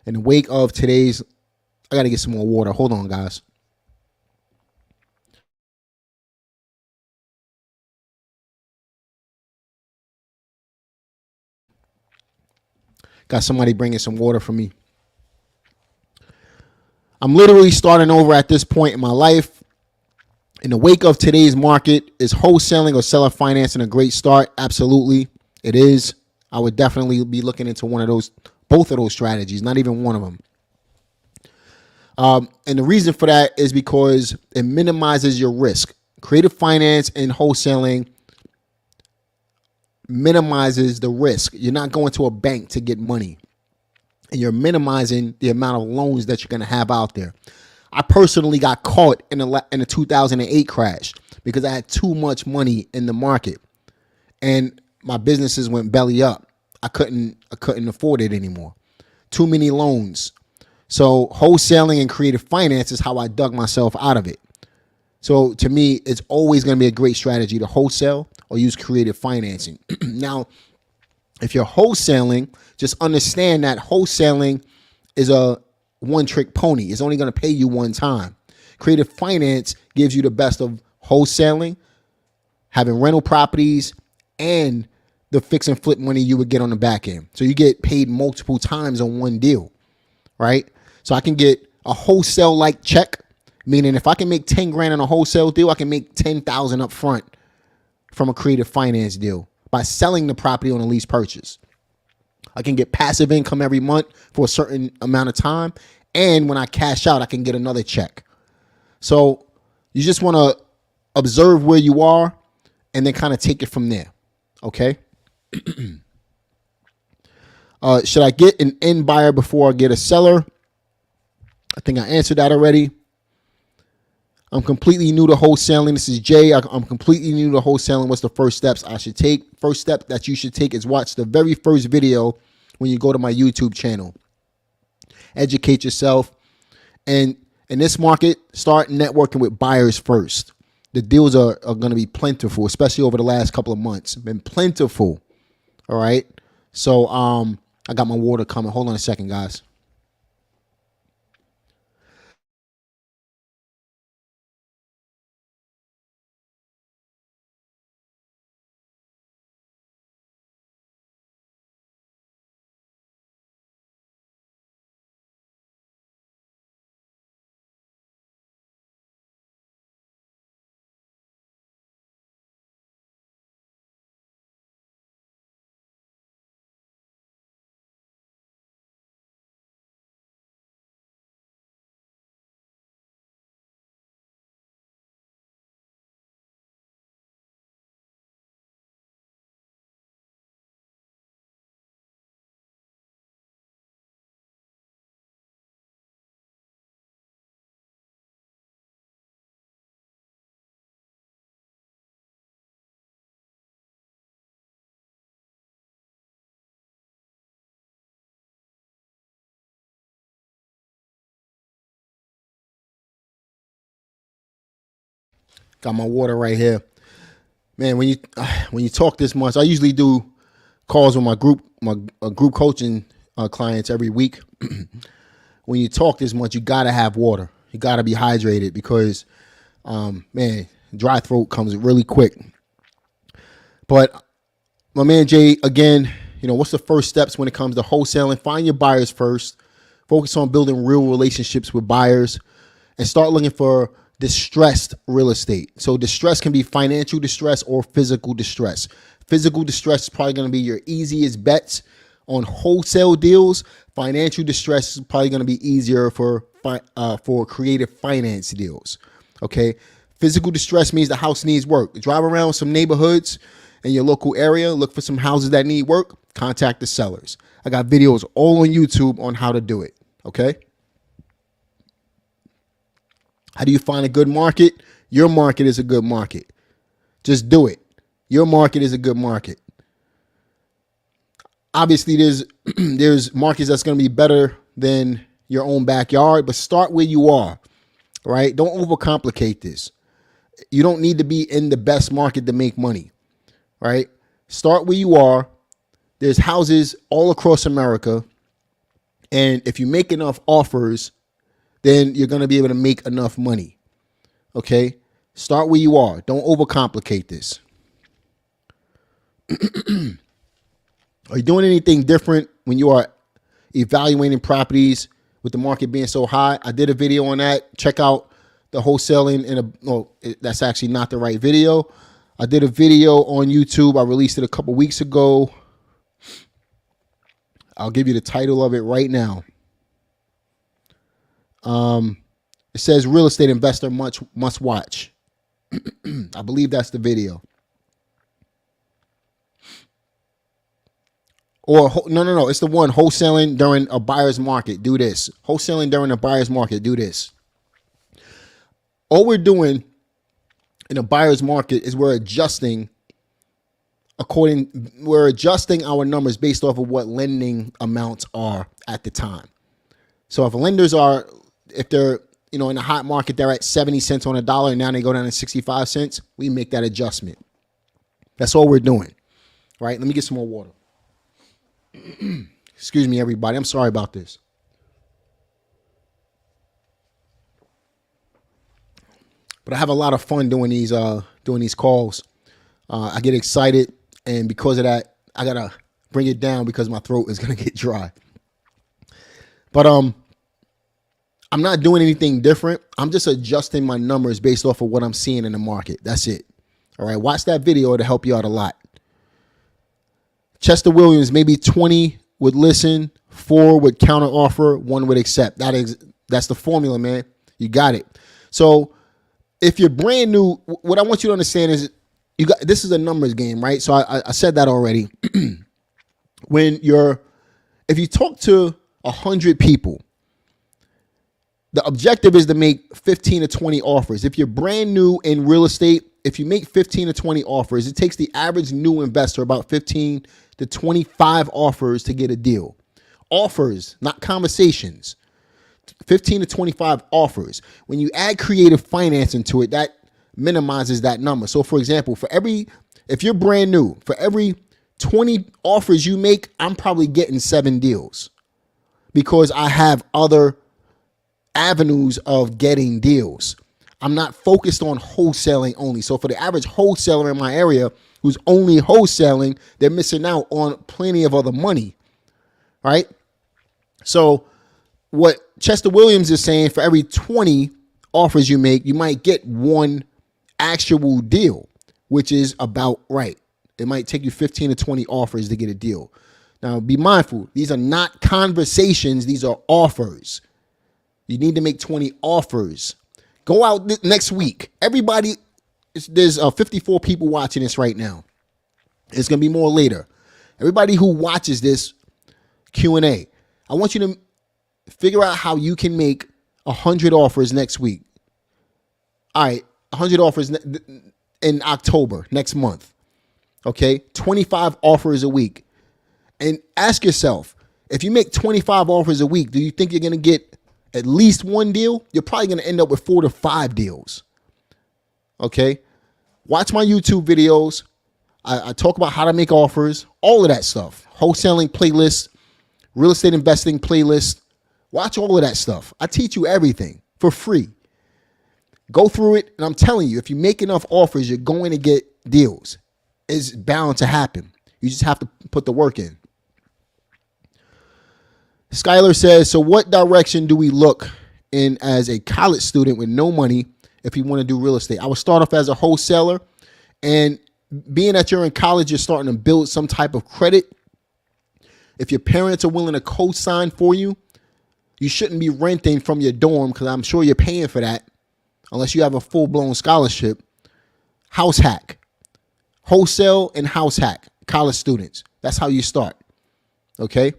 In the wake of today's, I got to get some more water. Hold on, guys. Got somebody bringing some water for me. I'm literally starting over at this point in my life. In the wake of today's market, is wholesaling or seller financing a great start? Absolutely, it is. I would definitely be looking into both of those strategies, not even one of them. And the reason for that is because it minimizes your risk. Creative finance and wholesaling minimizes the risk. You're not going to a bank to get money, and you're minimizing the amount of loans that you're going to have out there. I personally got caught in the 2008 crash because I had too much money in the market, and my businesses went belly up. I couldn't afford it anymore. Too many loans. So wholesaling and creative finance is how I dug myself out of it. So to me, it's always going to be a great strategy to wholesale or use creative financing. Now, if you're wholesaling, just understand that wholesaling is a one-trick pony. It's only going to pay you one time. Creative finance gives you the best of wholesaling, having rental properties, and the fix and flip money you would get on the back end. So you get paid multiple times on one deal, right? So I can get a wholesale like check, meaning if I can make 10 grand on a wholesale deal, I can make 10,000 up front from a creative finance deal by selling the property on a lease purchase. I can get passive income every month for a certain amount of time. And when I cash out, I can get another check. So you just want to observe where you are and then kind of take it from there. Okay. Should I get an end buyer before I get a seller? I think I answered that already. I'm completely new to wholesaling. This is Jay. I'm completely new to wholesaling. What's the first steps I should take? First step that you should take is watch the very first video when you go to my YouTube channel. Educate yourself. And in this market, start networking with buyers first. The deals are going to be plentiful, especially over the last couple of months. Been plentiful. All right. So I got my water coming. Hold on a second, guys. Got my water right here. Man, when you talk this much, I usually do calls with my group coaching clients every week. When you talk this much, you gotta have water. You gotta be hydrated because, man, dry throat comes really quick. But my man Jay, again, what's the first steps when it comes to wholesaling? Find your buyers first. Focus on building real relationships with buyers, and start looking for distressed real estate. So distress can be financial distress or physical distress. Physical distress is probably going to be your easiest bets on wholesale deals. Financial distress is probably going to be easier for creative finance deals. Okay. Physical distress means the house needs work. Drive around some neighborhoods in your local area, look for some houses that need work, contact the sellers. I got videos all on YouTube on how to do it. Okay. How do you find a good market? Your market is a good market. Just do it. Your market is a good market. Obviously, there's markets that's going to be better than your own backyard, but start where you are, right? Don't overcomplicate this. You don't need to be in the best market to make money, right? Start where you are. There's houses all across America, and if you make enough offers, then you're going to be able to make enough money. Okay? Start where you are. Don't overcomplicate this. Are you doing anything different when you are evaluating properties with the market being so high? I did a video on that. Check out the wholesaling that's actually not the right video. I did a video on YouTube. I released it a couple weeks ago. I'll give you the title of it right now. It says real estate investor must watch. I believe that's the video. Or no. It's the one, wholesaling during a buyer's market. Do this. Wholesaling during a buyer's market. Do this. All we're doing in a buyer's market is we're adjusting our numbers based off of what lending amounts are at the time. So if they're in a hot market, they're at 70 cents on a dollar, and now they go down to 65 cents, we make that adjustment. That's all we're doing. Right? Let me get some more water. Excuse me, everybody. I'm sorry about this. But I have a lot of fun doing these calls. I get excited, and because of that, I gotta bring it down because my throat is gonna get dry. But I'm not doing anything different. I'm just adjusting my numbers based off of what I'm seeing in the market. That's it. All right, watch that video to help you out a lot. Chester Williams, maybe 20 would listen, 4 would counter offer, 1 would accept. That's the formula, man. You got it. So if you're brand new, what I want you to understand is this is a numbers game, right? So I said that already. If you talk to 100 people, the objective is to make 15 to 20 offers. If you're brand new in real estate, if you make 15 to 20 offers, it takes the average new investor about 15 to 25 offers to get a deal. Offers, not conversations. 15 to 25 offers. When you add creative financing to it, that minimizes that number. So for example, if you're brand new, for every 20 offers you make, I'm probably getting 7 deals because I have other avenues of getting deals. I'm not focused on wholesaling only. So for the average wholesaler in my area who's only wholesaling, they're missing out on plenty of other money, right? So what Chester Williams is saying, for every 20 offers you make, you might get 1 actual deal, which is about right. It might take you 15 to 20 offers to get a deal. Now, be mindful. These are not conversations. These are offers. You need to make 20 offers. Go out next week. Everybody, there's 54 people watching this right now. It's going to be more later. Everybody who watches this Q&A, I want you to figure out how you can make 100 offers next week. All right, 100 offers in October, next month. Okay, 25 offers a week. And ask yourself, if you make 25 offers a week, do you think you're going to get at least 1 deal? You're probably going to end up with 4 to 5 deals. Okay, watch my YouTube videos. I talk about how to make offers, all of that stuff. Wholesaling playlist, real estate investing playlist. Watch all of that stuff. I teach you everything for free. Go through it, and I'm telling you, if you make enough offers, you're going to get deals. It's bound to happen. You just have to put the work in. Skylar says, so what direction do we look in as a college student with no money if you want to do real estate? I would start off as a wholesaler, and being that you're in college, you're starting to build some type of credit. If your parents are willing to co-sign for you, you shouldn't be renting from your dorm because I'm sure you're paying for that unless you have a full-blown scholarship. House hack. Wholesale and house hack. College students. That's how you start. Okay?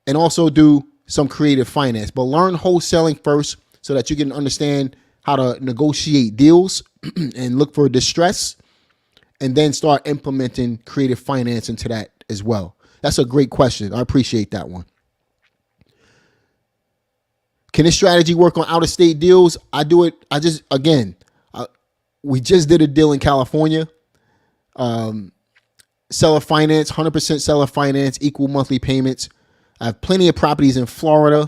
And also do some creative finance. But learn wholesaling first so that you can understand how to negotiate deals and look for distress. And then start implementing creative finance into that as well. That's a great question. I appreciate that one. Can this strategy work on out-of-state deals? I do it. We just did a deal in California. Seller finance, 100% seller finance, equal monthly payments. I have plenty of properties in Florida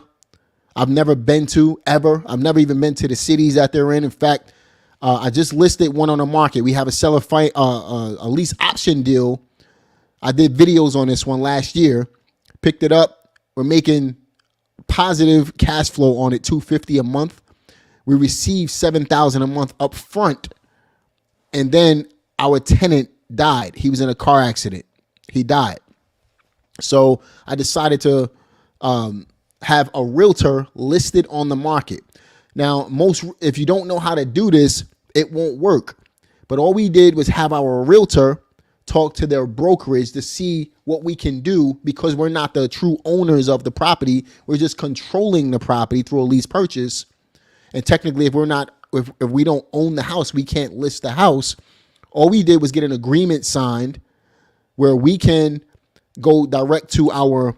I've never been to ever. I've never even been to the cities that they're in. In fact, I just listed one on the market. We have a lease option deal. I did videos on this one last year. Picked it up. We're making positive cash flow on it, $250 a month. We received $7,000 a month up front, and then our tenant died. He was in a car accident. He died. So I decided to have a realtor listed on the market. Now, if you don't know how to do this, it won't work. But all we did was have our realtor talk to their brokerage to see what we can do, because we're not the true owners of the property. We're just controlling the property through a lease purchase. And technically, if we don't own the house, we can't list the house. All we did was get an agreement signed where we can go direct to our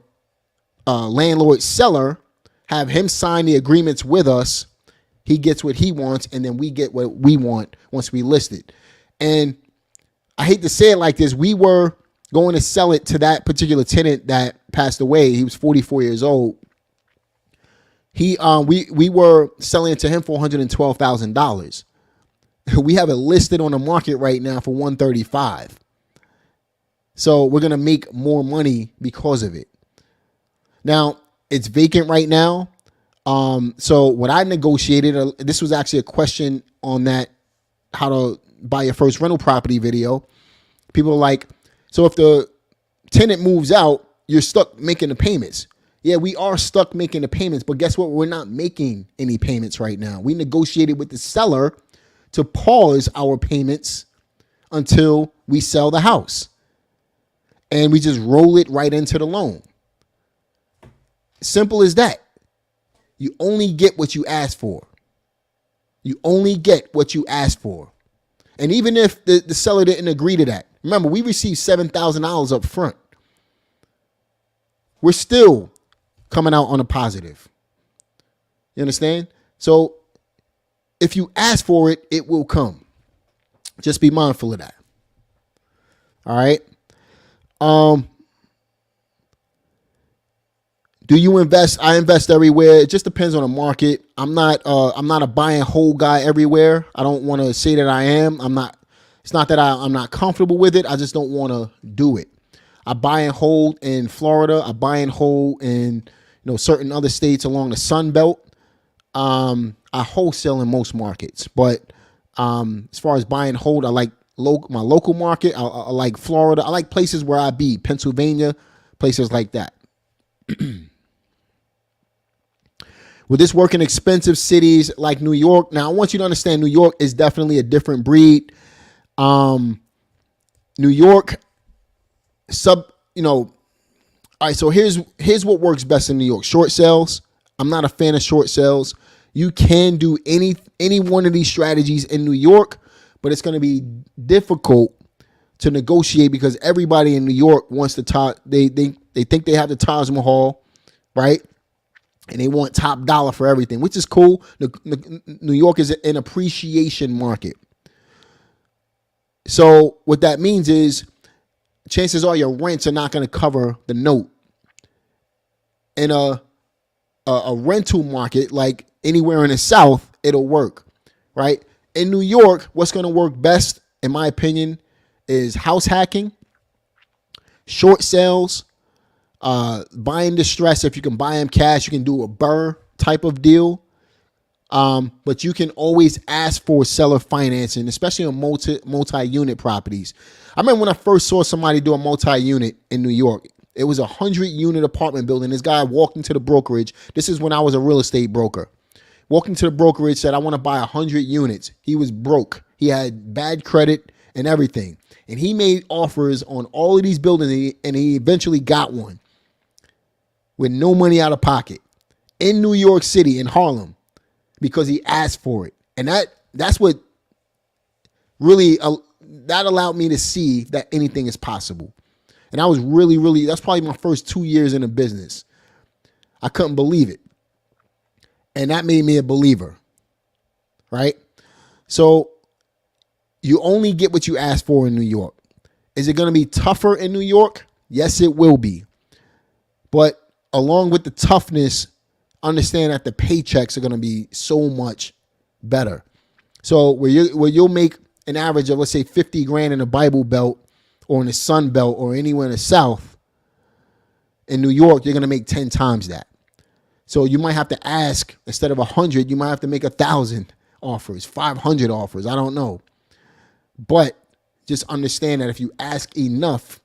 landlord seller, have him sign the agreements with us. He gets what he wants, and then we get what we want once we list it. And I hate to say it like this, we were going to sell it to that particular tenant that passed away. He was 44 years old. We were selling it to him for $112,000. We have it listed on the market right now for $135,000. So we're going to make more money because of it. Now, it's vacant right now. So what I negotiated, this was actually a question on that how to buy your first rental property video. People are like, so if the tenant moves out, you're stuck making the payments. Yeah, we are stuck making the payments, but guess what? We're not making any payments right now. We negotiated with the seller to pause our payments until we sell the house. And we just roll it right into the loan. Simple as that. You only get what you ask for. You only get what you ask for. And even if the seller didn't agree to that, remember, we received $7,000 up front. We're still coming out on a positive. You understand? So if you ask for it, it will come. Just be mindful of that. All right. Do you invest? I invest everywhere. It just depends on the market. I'm not a buy and hold guy everywhere. I don't want to say that I am. It's not that I'm not comfortable with it. I just don't want to do it. I buy and hold in Florida. I buy and hold in certain other states along the Sun Belt. I wholesale in most markets, but as far as buy and hold, I like my local market. I like Florida. I like places where I be, Pennsylvania, places like that. Will this work in expensive cities like New York? Now, I want you to understand New York is definitely a different breed. New York, all right, so here's what works best in New York. Short sales. I'm not a fan of short sales. You can do any one of these strategies in New York, but it's going to be difficult to negotiate because everybody in New York wants to they think they have the Taj Mahal, right? And they want top dollar for everything, which is cool. New York is an appreciation market. So what that means is chances are your rents are not going to cover the note. In a rental market, like anywhere in the South, it'll work, right? In New York, what's going to work best, in my opinion, is house hacking, short sales, buying distress. If you can buy them cash, you can do a burr type of deal. But you can always ask for seller financing, especially on multi-unit properties. I remember when I first saw somebody do a multi-unit in New York. It was a 100-unit apartment building. This guy walked into the brokerage. This is when I was a real estate broker. Walked into the brokerage, said, I want to buy 100 units. He was broke. He had bad credit and everything. And he made offers on all of these buildings, and he eventually got one with no money out of pocket in New York City, in Harlem, because he asked for it. And that's what really, that allowed me to see that anything is possible. And I was really, that's probably my first 2 years in the business. I couldn't believe it. And that made me a believer, right? So you only get what you ask for in New York. Is it going to be tougher in New York? Yes, it will be. But along with the toughness, understand that the paychecks are going to be so much better. So where you'll make an average of, let's say, 50 grand in the Bible Belt or in the Sun Belt or anywhere in the South, in New York, you're going to make 10 times that. So you might have to ask, instead of 100, you might have to make 1,000 offers, 500 offers. I don't know. But just understand that if you ask enough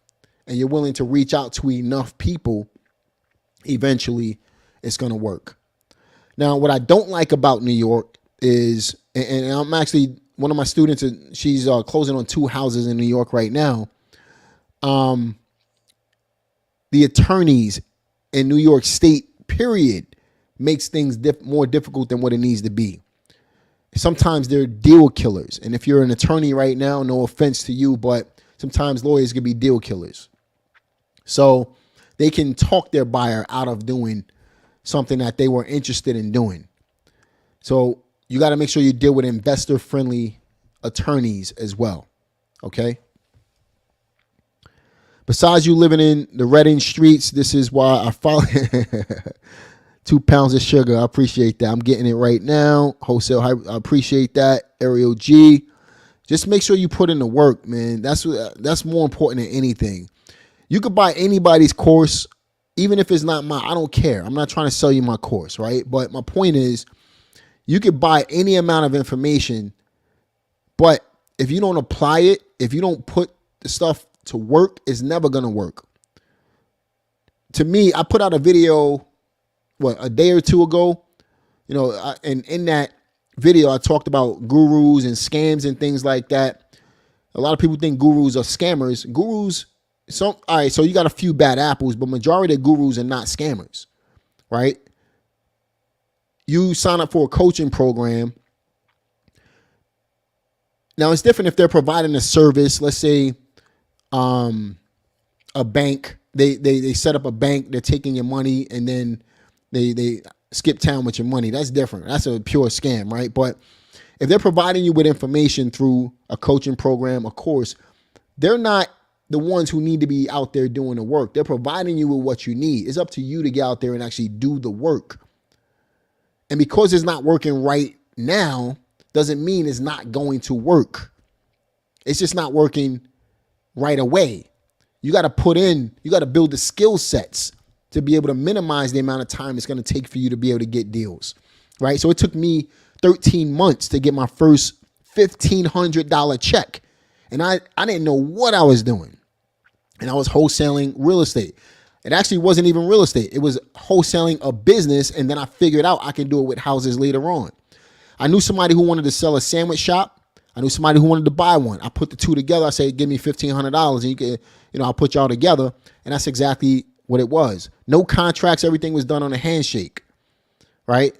and you're willing to reach out to enough people, eventually it's going to work. Now, what I don't like about New York is, and I'm actually, one of my students, she's closing on 2 houses in New York right now. The attorneys in New York State, period, makes things more difficult than what it needs to be. Sometimes they're deal killers. And if you're an attorney right now, no offense to you, but sometimes lawyers can be deal killers. So they can talk their buyer out of doing something that they were interested in doing. So you got to make sure you deal with investor-friendly attorneys as well. Okay? Besides you living in the Reading streets, this is why I follow 2 pounds of sugar. I appreciate that. I'm getting it right now. Wholesale, I appreciate that. Ariel G. Just make sure you put in the work, man. That's more important than anything. You could buy anybody's course, even if it's not mine. I don't care. I'm not trying to sell you my course, right? But my point is, you could buy any amount of information, but if you don't apply it, if you don't put the stuff to work, it's never going to work. To me, I put out a video, a day or two ago, and in that video, I talked about gurus and scams and things like that. A lot of people think gurus are scammers. All right, so you got a few bad apples, but majority of gurus are not scammers, right? You sign up for a coaching program. Now, it's different if they're providing a service. Let's say a bank. They set up a bank. They're taking your money, and then they skip town with your money. That's different. That's a pure scam, right? But if they're providing you with information through a coaching program, a course, they're not the ones who need to be out there doing the work. They're providing you with what you need. It's up to you to get out there and actually do the work. And because it's not working right now, doesn't mean it's not going to work. It's just not working right away. You got to build the skill sets to be able to minimize the amount of time it's going to take for you to be able to get deals, right? So it took me 13 months to get my first $1,500 check. And I didn't know what I was doing. And I was wholesaling real estate. It actually wasn't even real estate. It was wholesaling a business. And then I figured out I can do it with houses later on. I knew somebody who wanted to sell a sandwich shop. I knew somebody who wanted to buy one. I put the two together. I said, give me $1,500 and you can, I'll put y'all together. And that's exactly what it was. No contracts. Everything was done on a handshake, right?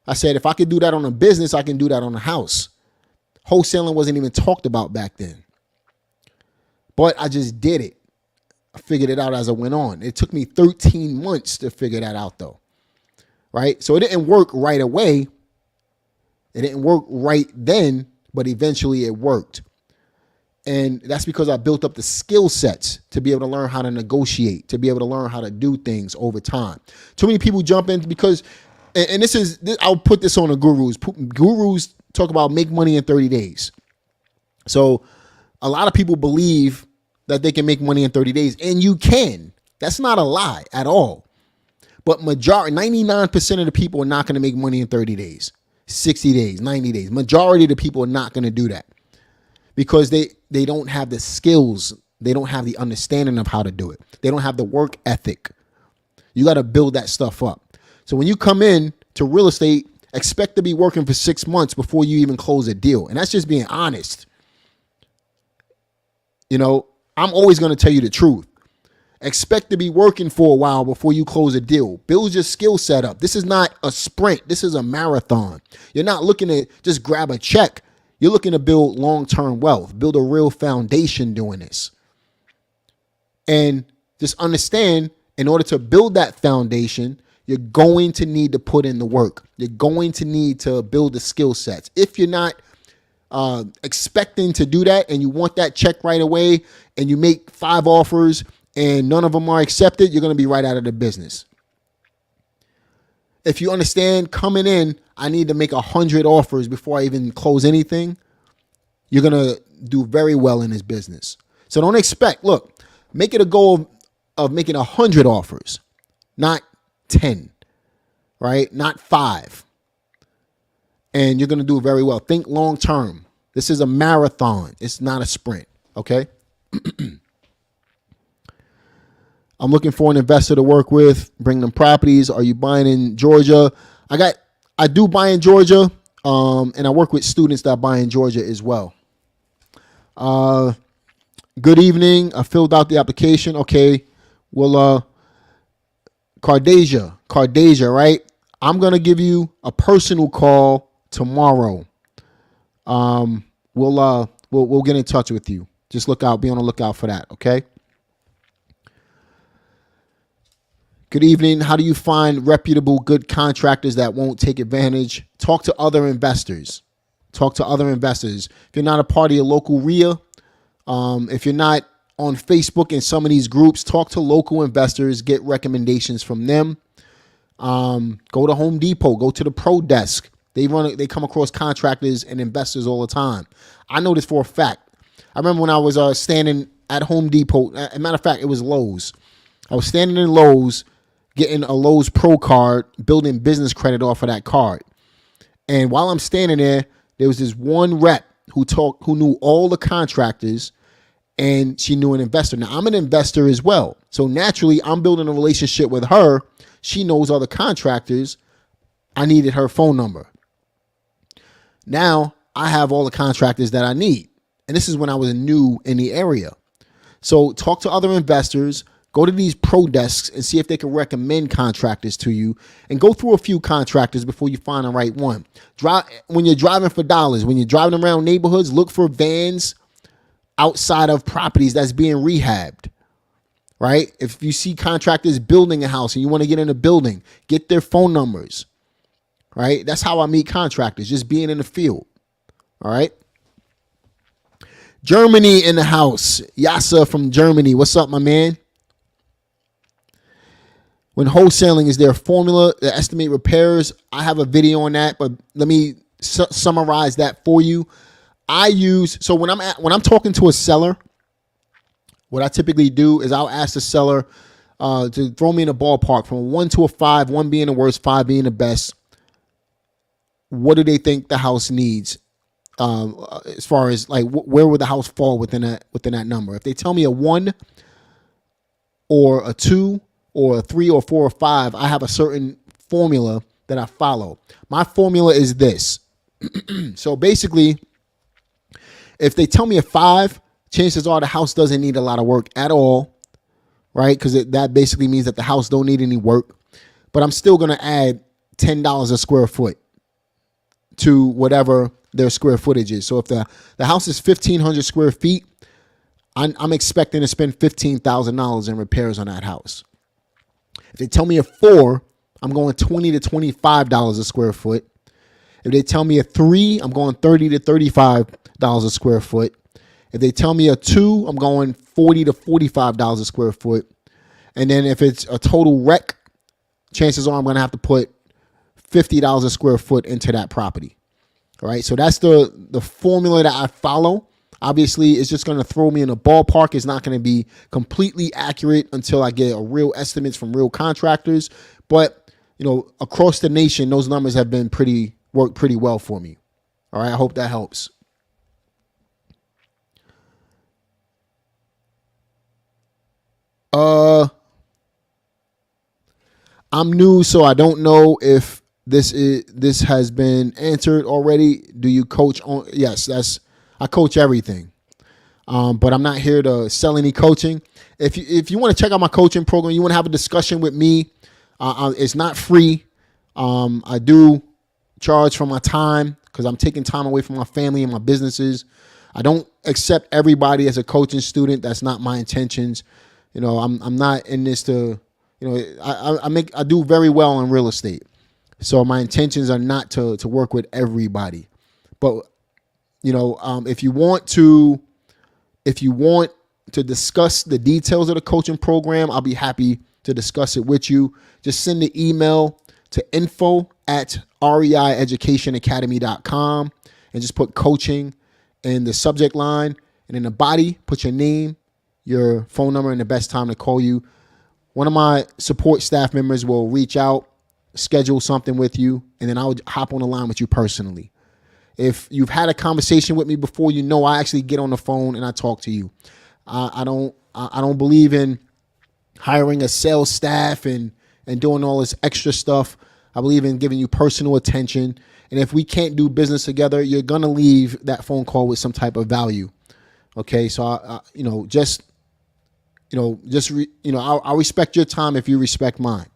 I said, if I could do that on a business, I can do that on a house. Wholesaling wasn't even talked about back then. But I just did it. I figured it out as I went on. It took me 13 months to figure that out though, right? So it didn't work right away. It didn't work right then, but eventually it worked. And that's because I built up the skill sets to be able to learn how to negotiate, to be able to learn how to do things over time. Too many people jump in because, and I'll put this on the gurus. Gurus talk about make money in 30 days. So a lot of people believe that they can make money in 30 days, and you can. That's not a lie at all. But 99% of the people are not going to make money in 30 days, 60 days, 90 days. Majority of the people are not going to do that because they don't have the skills. They don't have the understanding of how to do it. They don't have the work ethic. You got to build that stuff up. So when you come in to real estate, expect to be working for 6 months before you even close a deal. And that's just being honest. I'm always going to tell you the truth. Expect to be working for a while before you close a deal. Build your skill set up. This is not a sprint. This is a marathon. You're not looking to just grab a check. You're looking to build long-term wealth, build a real foundation doing this. And just understand, in order to build that foundation, you're going to need to put in the work. You're going to need to build the skill sets. If you're not expecting to do that and you want that check right away and you make 5 offers and none of them are accepted, you're going to be right out of the business. If you understand coming in, I need to make 100 offers before I even close anything, you're going to do very well in this business. So don't expect, make it a goal of making 100 offers, not 10, right? Not 5. And you're going to do very well. Think long term. This is a marathon. It's not a sprint. Okay. I'm looking for an investor to work with, bring them properties. Are you buying in Georgia? I do buy in Georgia. And I work with students that buy in Georgia as well. Good evening. I filled out the application. Okay. Well, Cardasia, right? I'm going to give you a personal call tomorrow. We'll get in touch with you. Just be on the lookout for that. Okay. Good evening. How do you find reputable, good contractors that won't take advantage? Talk to other investors. If you're not a part of your local RIA, if you're not on Facebook in some of these groups, talk to local investors, get recommendations from them. Go to Home Depot, go to the Pro Desk. They come across contractors and investors all the time. I know this for a fact. I remember when I was standing at Home Depot. As a matter of fact, it was Lowe's. I was standing in Lowe's getting a Lowe's Pro card, building business credit off of that card. And while I'm standing there was this one rep who knew all the contractors, and she knew an investor. Now, I'm an investor as well. So naturally, I'm building a relationship with her. She knows all the contractors. I needed her phone number. Now, I have all the contractors that I need. And this is when I was new in the area. So talk to other investors, go to these pro desks and see if they can recommend contractors to you, and go through a few contractors before you find the right one. When you're driving for dollars, when you're driving around neighborhoods, look for vans outside of properties that's being rehabbed, right? If you see contractors building a house and you want to get in a building, get their phone numbers, right? That's how I meet contractors, just being in the field, all right? Germany in the house. Yasa from Germany. What's up, my man? When wholesaling, is there a formula to estimate repairs? I have a video on that, but let me summarize that for you. So when I'm talking to a seller, what I typically do is I'll ask the seller to throw me in a ballpark from 1 to a 5, 1 being the worst, 5 being the best. What do they think the house needs? As far as like where would the house fall within that number? If they tell me a 1 or a 2 or a 3 or 4 or 5, I have a certain formula that I follow. My formula is this. So basically, if they tell me a 5, chances are the house doesn't need a lot of work at all, right? Because that basically means that the house don't need any work. But I'm still going to add $10 a square foot to whatever their square footage is. So if the house is 1,500 square feet, I'm expecting to spend $15,000 in repairs on that house. If they tell me a 4, I'm going $20 to $25 a square foot. If they tell me a 3, I'm going $30 to $35 a square foot. If they tell me a 2, I'm going $40 to $45 a square foot. And then if it's a total wreck, chances are I'm going to have to put $50 a square foot into that property. All right. So that's the formula that I follow. Obviously, it's just going to throw me in a ballpark. It's not going to be completely accurate until I get a real estimates from real contractors. But, across the nation, those numbers have been worked pretty well for me. All right. I hope that helps. I'm new, so I don't know if this has been answered already. Do you coach on? Yes, I coach everything. But I'm not here to sell any coaching. If you want to check out my coaching program, you want to have a discussion with me, it's not free. I do charge for my time because I'm taking time away from my family and my businesses. I don't accept everybody as a coaching student. That's not my intentions. I'm not in this to, I do very well in real estate. So my intentions are not to work with everybody. But, if you want to discuss the details of the coaching program, I'll be happy to discuss it with you. Just send the email to info@reieducationacademy.com and just put coaching in the subject line, and in the body, put your name, your phone number, and the best time to call you. One of my support staff members will reach out, schedule something with you, and then I'll hop on the line with you personally. If you've had a conversation with me before, I actually get on the phone and I talk to you. I don't believe in hiring a sales staff and doing all this extra stuff. I believe in giving you personal attention. And if we can't do business together, you're going to leave that phone call with some type of value. Okay. So, I'll respect your time if you respect mine.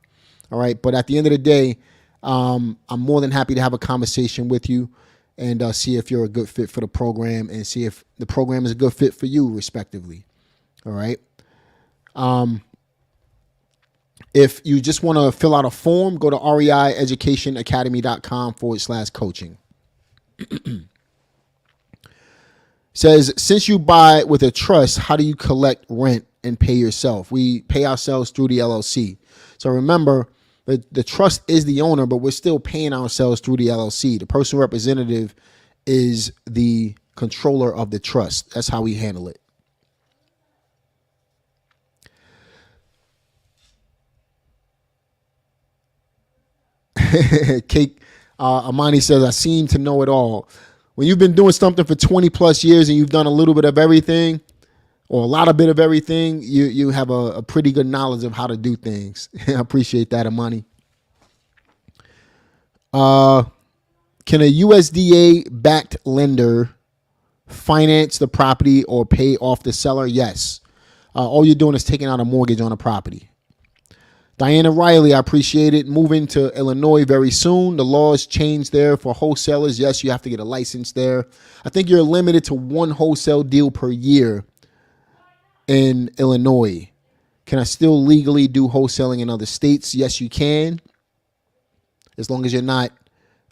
All right. But at the end of the day, I'm more than happy to have a conversation with you and see if you're a good fit for the program and see if the program is a good fit for you, respectively. All right. If you just want to fill out a form, go to reieducationacademy.com/coaching. Says, since you buy with a trust, how do you collect rent and pay yourself? We pay ourselves through the LLC. So remember, the trust is the owner, but we're still paying ourselves through the LLC. The personal representative is the controller of the trust. That's how we handle it. Cake Amani says, I seem to know it all. When you've been doing something for 20 plus years and you've done a little bit of everything or a lot of bit of everything, you have a pretty good knowledge of how to do things. I appreciate that, Amani. Can a USDA-backed lender finance the property or pay off the seller? Yes. All you're doing is taking out a mortgage on a property. Diana Riley, I appreciate it. Moving to Illinois very soon. The laws changed there for wholesalers. Yes, you have to get a license there. I think you're limited to one wholesale deal per year in Illinois. Can I still legally do wholesaling in other states? Yes, you can. As long as you're not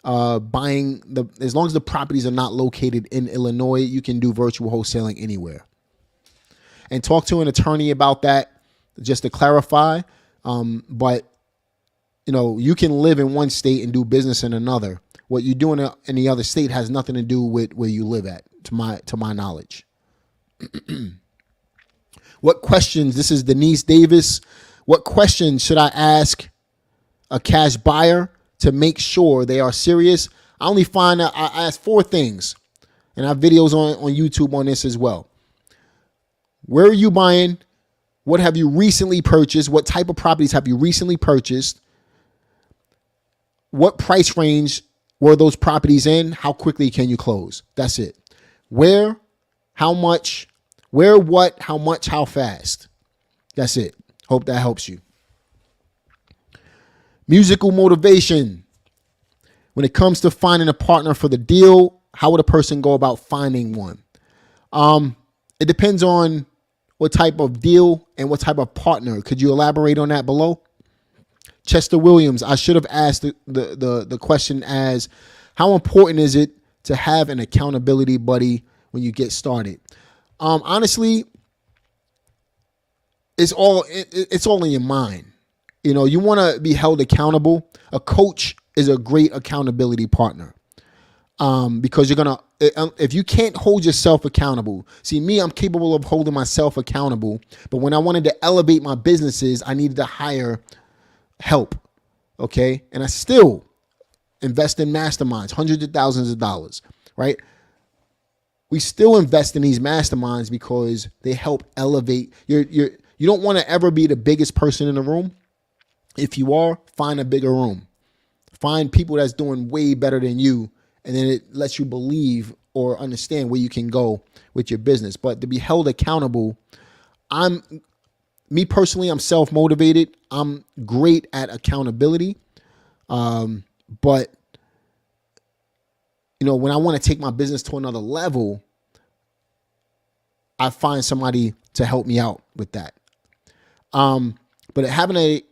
as long as the properties are not located in Illinois, you can do virtual wholesaling anywhere. And talk to an attorney about that, just to clarify. But you can live in one state and do business in another. What you're doing in the other state has nothing to do with where you live at, to my knowledge. What questions? This is Denise Davis. What questions should I ask a cash buyer to make sure they are serious? I only find that I ask 4 things, and I have videos on YouTube on this as well. Where are you buying? What have you recently purchased? What type of properties have you recently purchased? What price range were those properties in? How quickly can you close? That's it. Where, how much, where, what, how much, how fast. That's it. Hope that helps you. Musical motivation. When it comes to finding a partner for the deal, how would a person go about finding one? It depends on what type of deal and what type of partner. Could you elaborate on that below? Chester Williams, I should have asked the question as, how important is it to have an accountability buddy when you get started? Honestly, it's all in your mind. You want to be held accountable. A coach is a great accountability partner. Because if you can't hold yourself accountable, see me, I'm capable of holding myself accountable. But when I wanted to elevate my businesses, I needed to hire help. Okay. And I still invest in masterminds, hundreds of thousands of dollars, right? We still invest in these masterminds because they help elevate you don't want to ever be the biggest person in the room. If you are, find a bigger room, find people that's doing way better than you. And then it lets you believe or understand where you can go with your business. But to be held accountable, me personally, I'm self-motivated. I'm great at accountability. But when I want to take my business to another level, I find somebody to help me out with that. But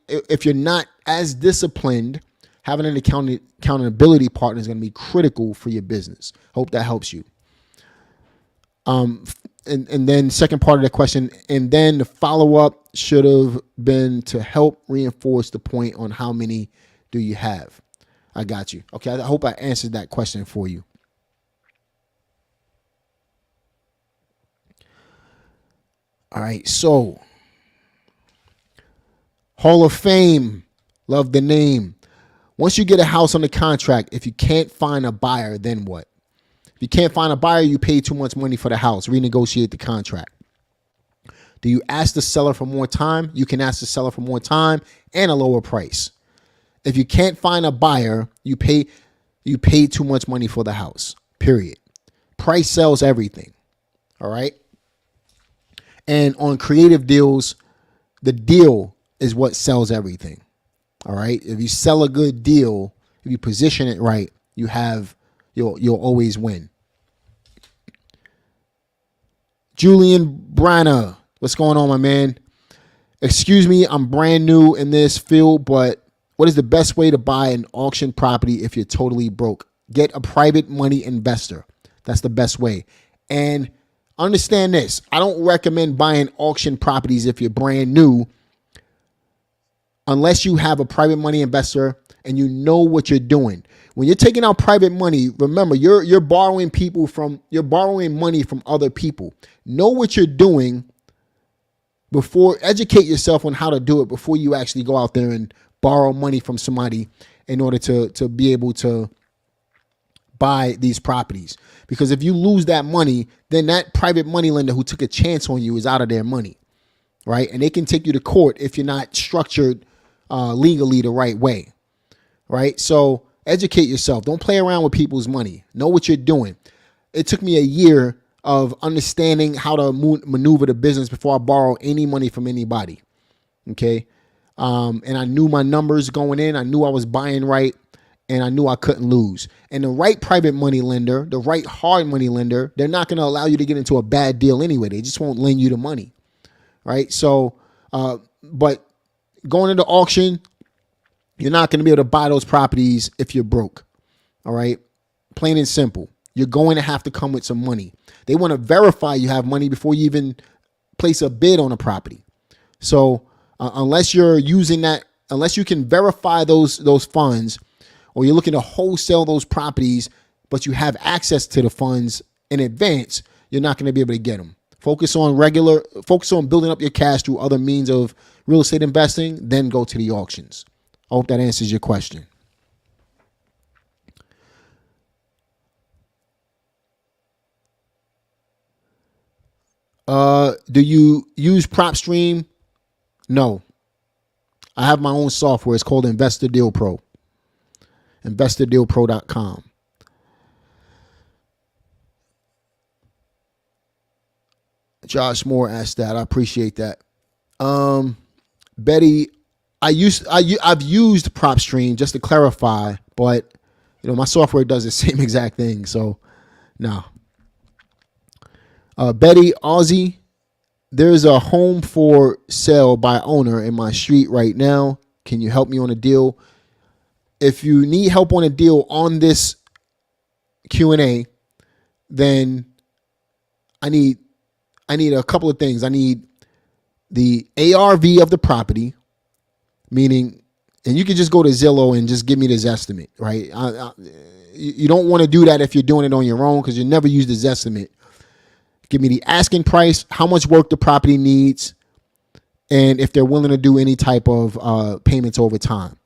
if you're not as disciplined, having an accountability partner is going to be critical for your business. Hope that helps you. And then second part of the question, and then the follow-up should have been to help reinforce the point on how many do you have. I got you. Okay, I hope I answered that question for you. All right, so Hall of Fame, love the name. Once you get a house on the contract, if you can't find a buyer, then what? If you can't find a buyer, you pay too much money for the house. Renegotiate the contract. Do you ask the seller for more time? You can ask the seller for more time and a lower price. If you can't find a buyer, you pay too much money for the house. Period. Price sells everything. All right. And on creative deals, the deal is what sells everything. All right. If you sell a good deal, if you position it right, you'll always win. Julian Branner, what's going on, my man? Excuse me, I'm brand new in this field, but what is the best way to buy an auction property if you're totally broke? Get a private money investor. That's the best way. And understand this, I don't recommend buying auction properties if you're brand new, unless you have a private money investor and you know what you're doing. When you're taking out private money, remember you're borrowing money from other people. Know what you're doing educate yourself on how to do it before you actually go out there and borrow money from somebody in order to be able to buy these properties. Because if you lose that money, then that private money lender who took a chance on you is out of their money, right? And they can take you to court if you're not structured legally the right way, right? So educate yourself. Don't play around with people's money. Know what you're doing. It took me a year of understanding how to maneuver the business before I borrow any money from anybody, okay? And I knew my numbers going in. I knew I was buying right. And I knew I couldn't lose. And the right private money lender, the right hard money lender, they're not going to allow you to get into a bad deal anyway. They just won't lend you the money, right? So, but going into auction, you're not going to be able to buy those properties if you're broke, all right? Plain and simple. You're going to have to come with some money. They want to verify you have money before you even place a bid on a property. So unless you're using that, unless you can verify those funds, or you're looking to wholesale those properties, but you have access to the funds in advance, you're not going to be able to get them. Focus on building up your cash through other means of real estate investing, then go to the auctions. I hope that answers your question. Do you use PropStream? No. I have my own software. It's called Investor Deal Pro. InvestorDealPro.com. Josh Moore asked that. I appreciate that. Betty, I've used PropStream, just to clarify, but my software does the same exact thing. So no. Betty Aussie, there's a home for sale by owner in my street right now. Can you help me on a deal? If you need help on a deal on this Q&A, then I need a couple of things. I need the ARV of the property, meaning, and you can just go to Zillow and just give me this estimate, right? You don't want to do that if you're doing it on your own, because you never use this estimate. Give me the asking price, how much work the property needs, and if they're willing to do any type of payments over time.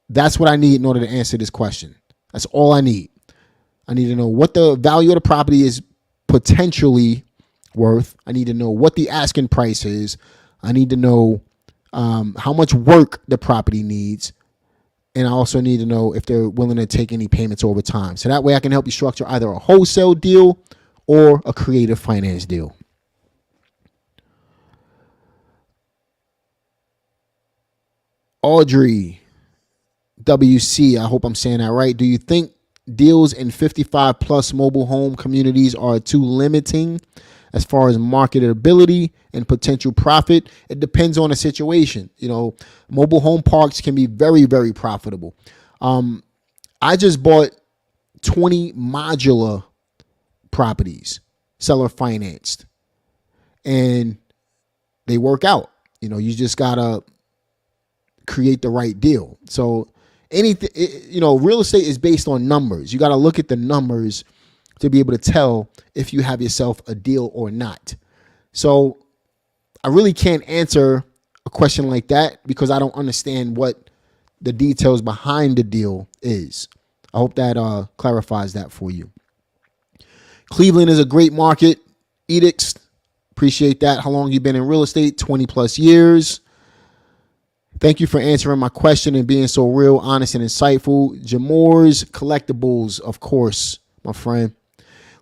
That's what I need in order to answer this question. That's all I need. I need to know what the value of the property is potentially worth. I need to know what the asking price is. I need to know how much work the property needs. And I also need to know if they're willing to take any payments over time. So that way I can help you structure either a wholesale deal or a creative finance deal. Audrey WC, I hope I'm saying that right. Do you think deals in 55 plus mobile home communities are too limiting as far as marketability and potential profit? It depends on the situation. Mobile home parks can be very, very profitable. I just bought 20 modular properties, seller financed, and they work out. You just gotta create the right deal. So anything, real estate is based on numbers. You got to look at the numbers to be able to tell if you have yourself a deal or not. So I really can't answer a question like that because I don't understand what the details behind the deal is. I hope that clarifies that for you. Cleveland is a great market. Edicts, appreciate that. How long you been in real estate? 20 plus years. Thank you for answering my question and being so real, honest, and insightful. Jamore's Collectibles, of course, my friend.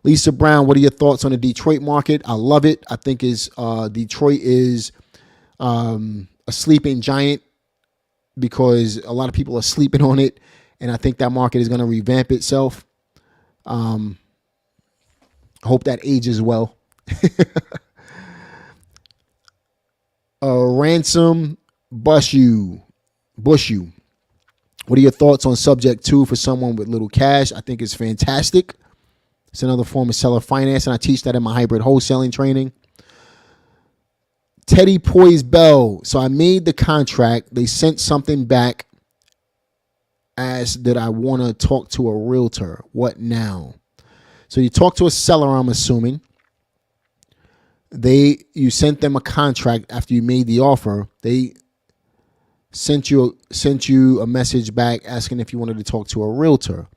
Lisa Brown, what are your thoughts on the Detroit market? I love it. I think Detroit is a sleeping giant because a lot of people are sleeping on it, and I think that market is going to revamp itself. I hope that ages well. Ransom Bushu. What are your thoughts on subject 2 for someone with little cash? I think it's fantastic. It's another form of seller finance, and I teach that in my hybrid wholesaling training. Teddy Poise Bell. So I made the contract. They sent something back as that I want to talk to a realtor. What now? So you talk to a seller, I'm assuming. You sent them a contract after you made the offer. They sent you a message back asking if you wanted to talk to a realtor.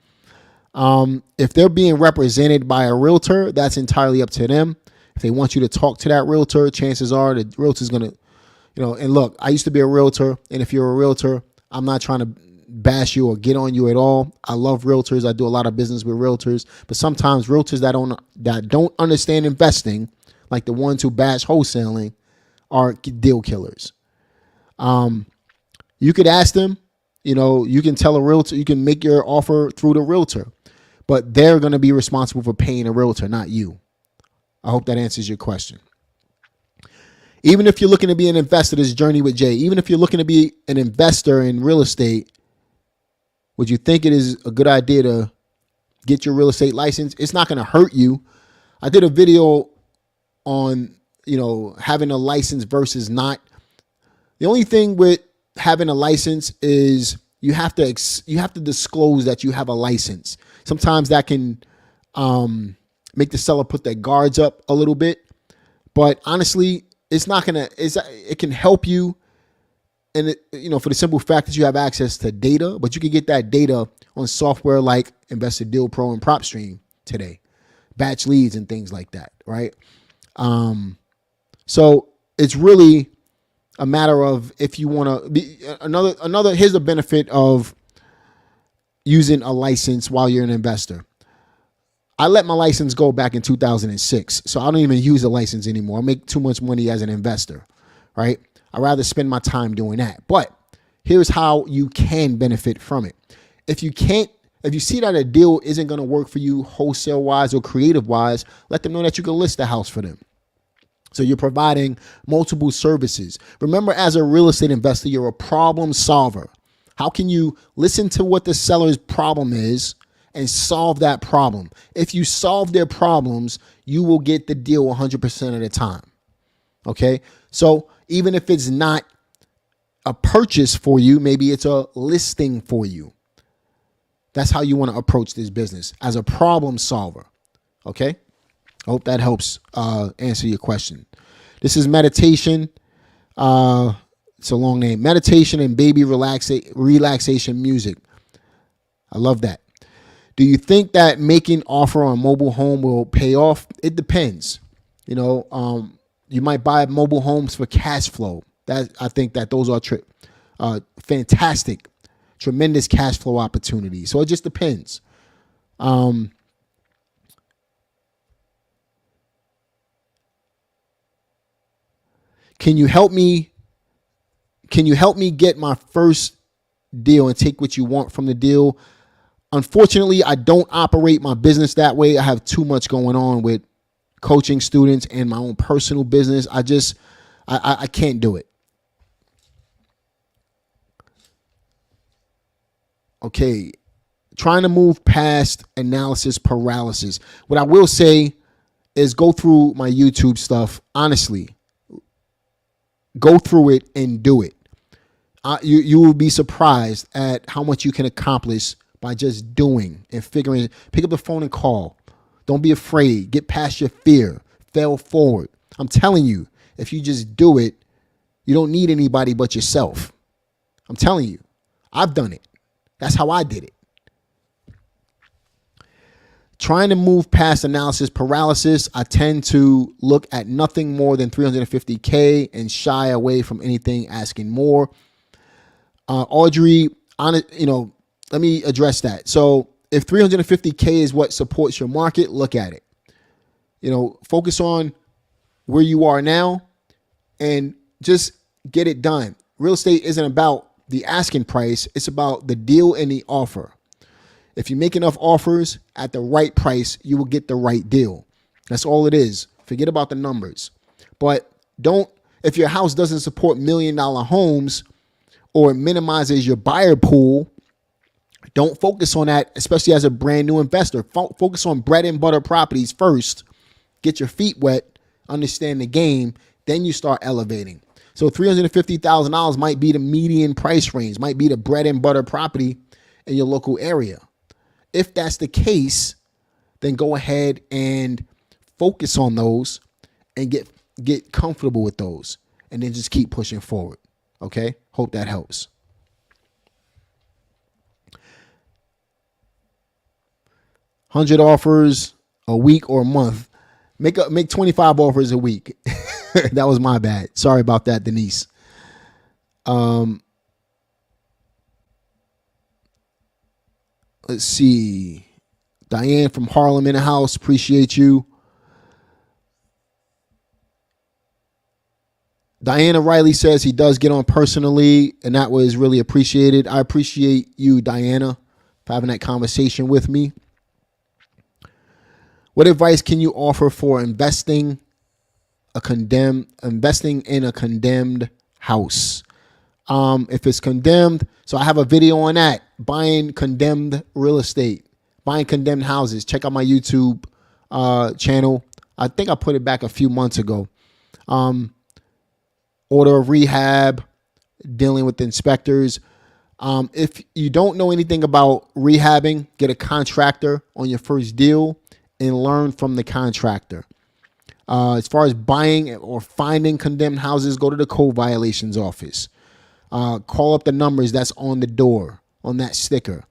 If they're being represented by a realtor, that's entirely up to them. If they want you to talk to that realtor, chances are the realtor's going to, and look, I used to be a realtor. And if you're a realtor, I'm not trying to bash you or get on you at all. I love realtors. I do a lot of business with realtors, but sometimes realtors that don't understand investing, like the ones who bash wholesaling, are deal killers. You could ask them, you can tell a realtor, you can make your offer through the realtor, but they're going to be responsible for paying a realtor, not you. I hope that answers your question. Even if you're looking to be an investor, this journey with Jay, even if you're looking to be an investor in real estate, would you think it is a good idea to get your real estate license? It's not going to hurt you. I did a video on, having a license versus not. The only thing with having a license is you have to disclose that you have a license. Sometimes that can make the seller put their guards up a little bit, but honestly, it can help you. And for the simple fact that you have access to data, but you can get that data on software like Investor Deal Pro and PropStream today, batch leads and things like that. Right. So it's really a matter of if you want to be here's the benefit of using a license while you're an investor. I let my license go back in 2006, so I don't even use a license anymore. I make too much money as an investor, right? I'd rather spend my time doing that. But here's how you can benefit from it. If you see that a deal isn't going to work for you wholesale wise or creative wise, let them know that you can list the house for them. So you're providing multiple services. Remember, as a real estate investor, you're a problem solver. How can you listen to what the seller's problem is and solve that problem? If you solve their problems, you will get the deal 100% of the time. Okay. So even if it's not a purchase for you, maybe it's a listing for you. That's how you want to approach this business, as a problem solver. Okay. I hope that helps answer your question. This is meditation. It's a long name. Meditation and baby relaxation music. I love that. Do you think that making offer on a mobile home will pay off? It depends. You might buy mobile homes for cash flow. I think that those are fantastic, tremendous cash flow opportunities. So it just depends. Can you help me get my first deal and take what you want from the deal? Unfortunately, I don't operate my business that way. I have too much going on with coaching students and my own personal business. I can't do it. Okay. Trying to move past analysis paralysis. What I will say is go through my YouTube stuff. Honestly, go through it and do it. You will be surprised at how much you can accomplish by just doing and figuring. Pick up the phone and call. Don't be afraid. Get past your fear. Fail forward. I'm telling you, if you just do it, you don't need anybody but yourself. I'm telling you, I've done it. That's how I did it. Trying to move past analysis paralysis, I tend to look at nothing more than 350K and shy away from anything asking more. Audrey, let me address that. So if 350K is what supports your market, look at it. Focus on where you are now and just get it done. Real estate isn't about the asking price. It's about the deal and the offer. If you make enough offers at the right price, you will get the right deal. That's all it is. Forget about the numbers. But if your house doesn't support $1 million homes or it minimizes your buyer pool, don't focus on that, especially as a brand new investor. Focus on bread and butter properties first. Get your feet wet, understand the game, then you start elevating. So $350,000 might be the median price range, might be the bread and butter property in your local area. If that's the case, then go ahead and focus on those and get comfortable with those, and then just keep pushing forward. Okay. Hope that helps. $100 offers a week or a month. Make 25 offers a week. That was my bad. Sorry about that, Denise. Let's see. Diane from Harlem in the house. Appreciate you. Diana Riley says he does get on personally, and that was really appreciated. I appreciate you, Diana, for having that conversation with me. What advice can you offer for investing in a condemned house? If it's condemned, so I have a video on that, buying condemned real estate, buying condemned houses. Check out my YouTube channel. I think I put it back a few months ago. Order of rehab, dealing with inspectors. If you don't know anything about rehabbing, get a contractor on your first deal and learn from the contractor. As far as buying or finding condemned houses, go to the code violations office. Call up the numbers that's on the door, on that sticker.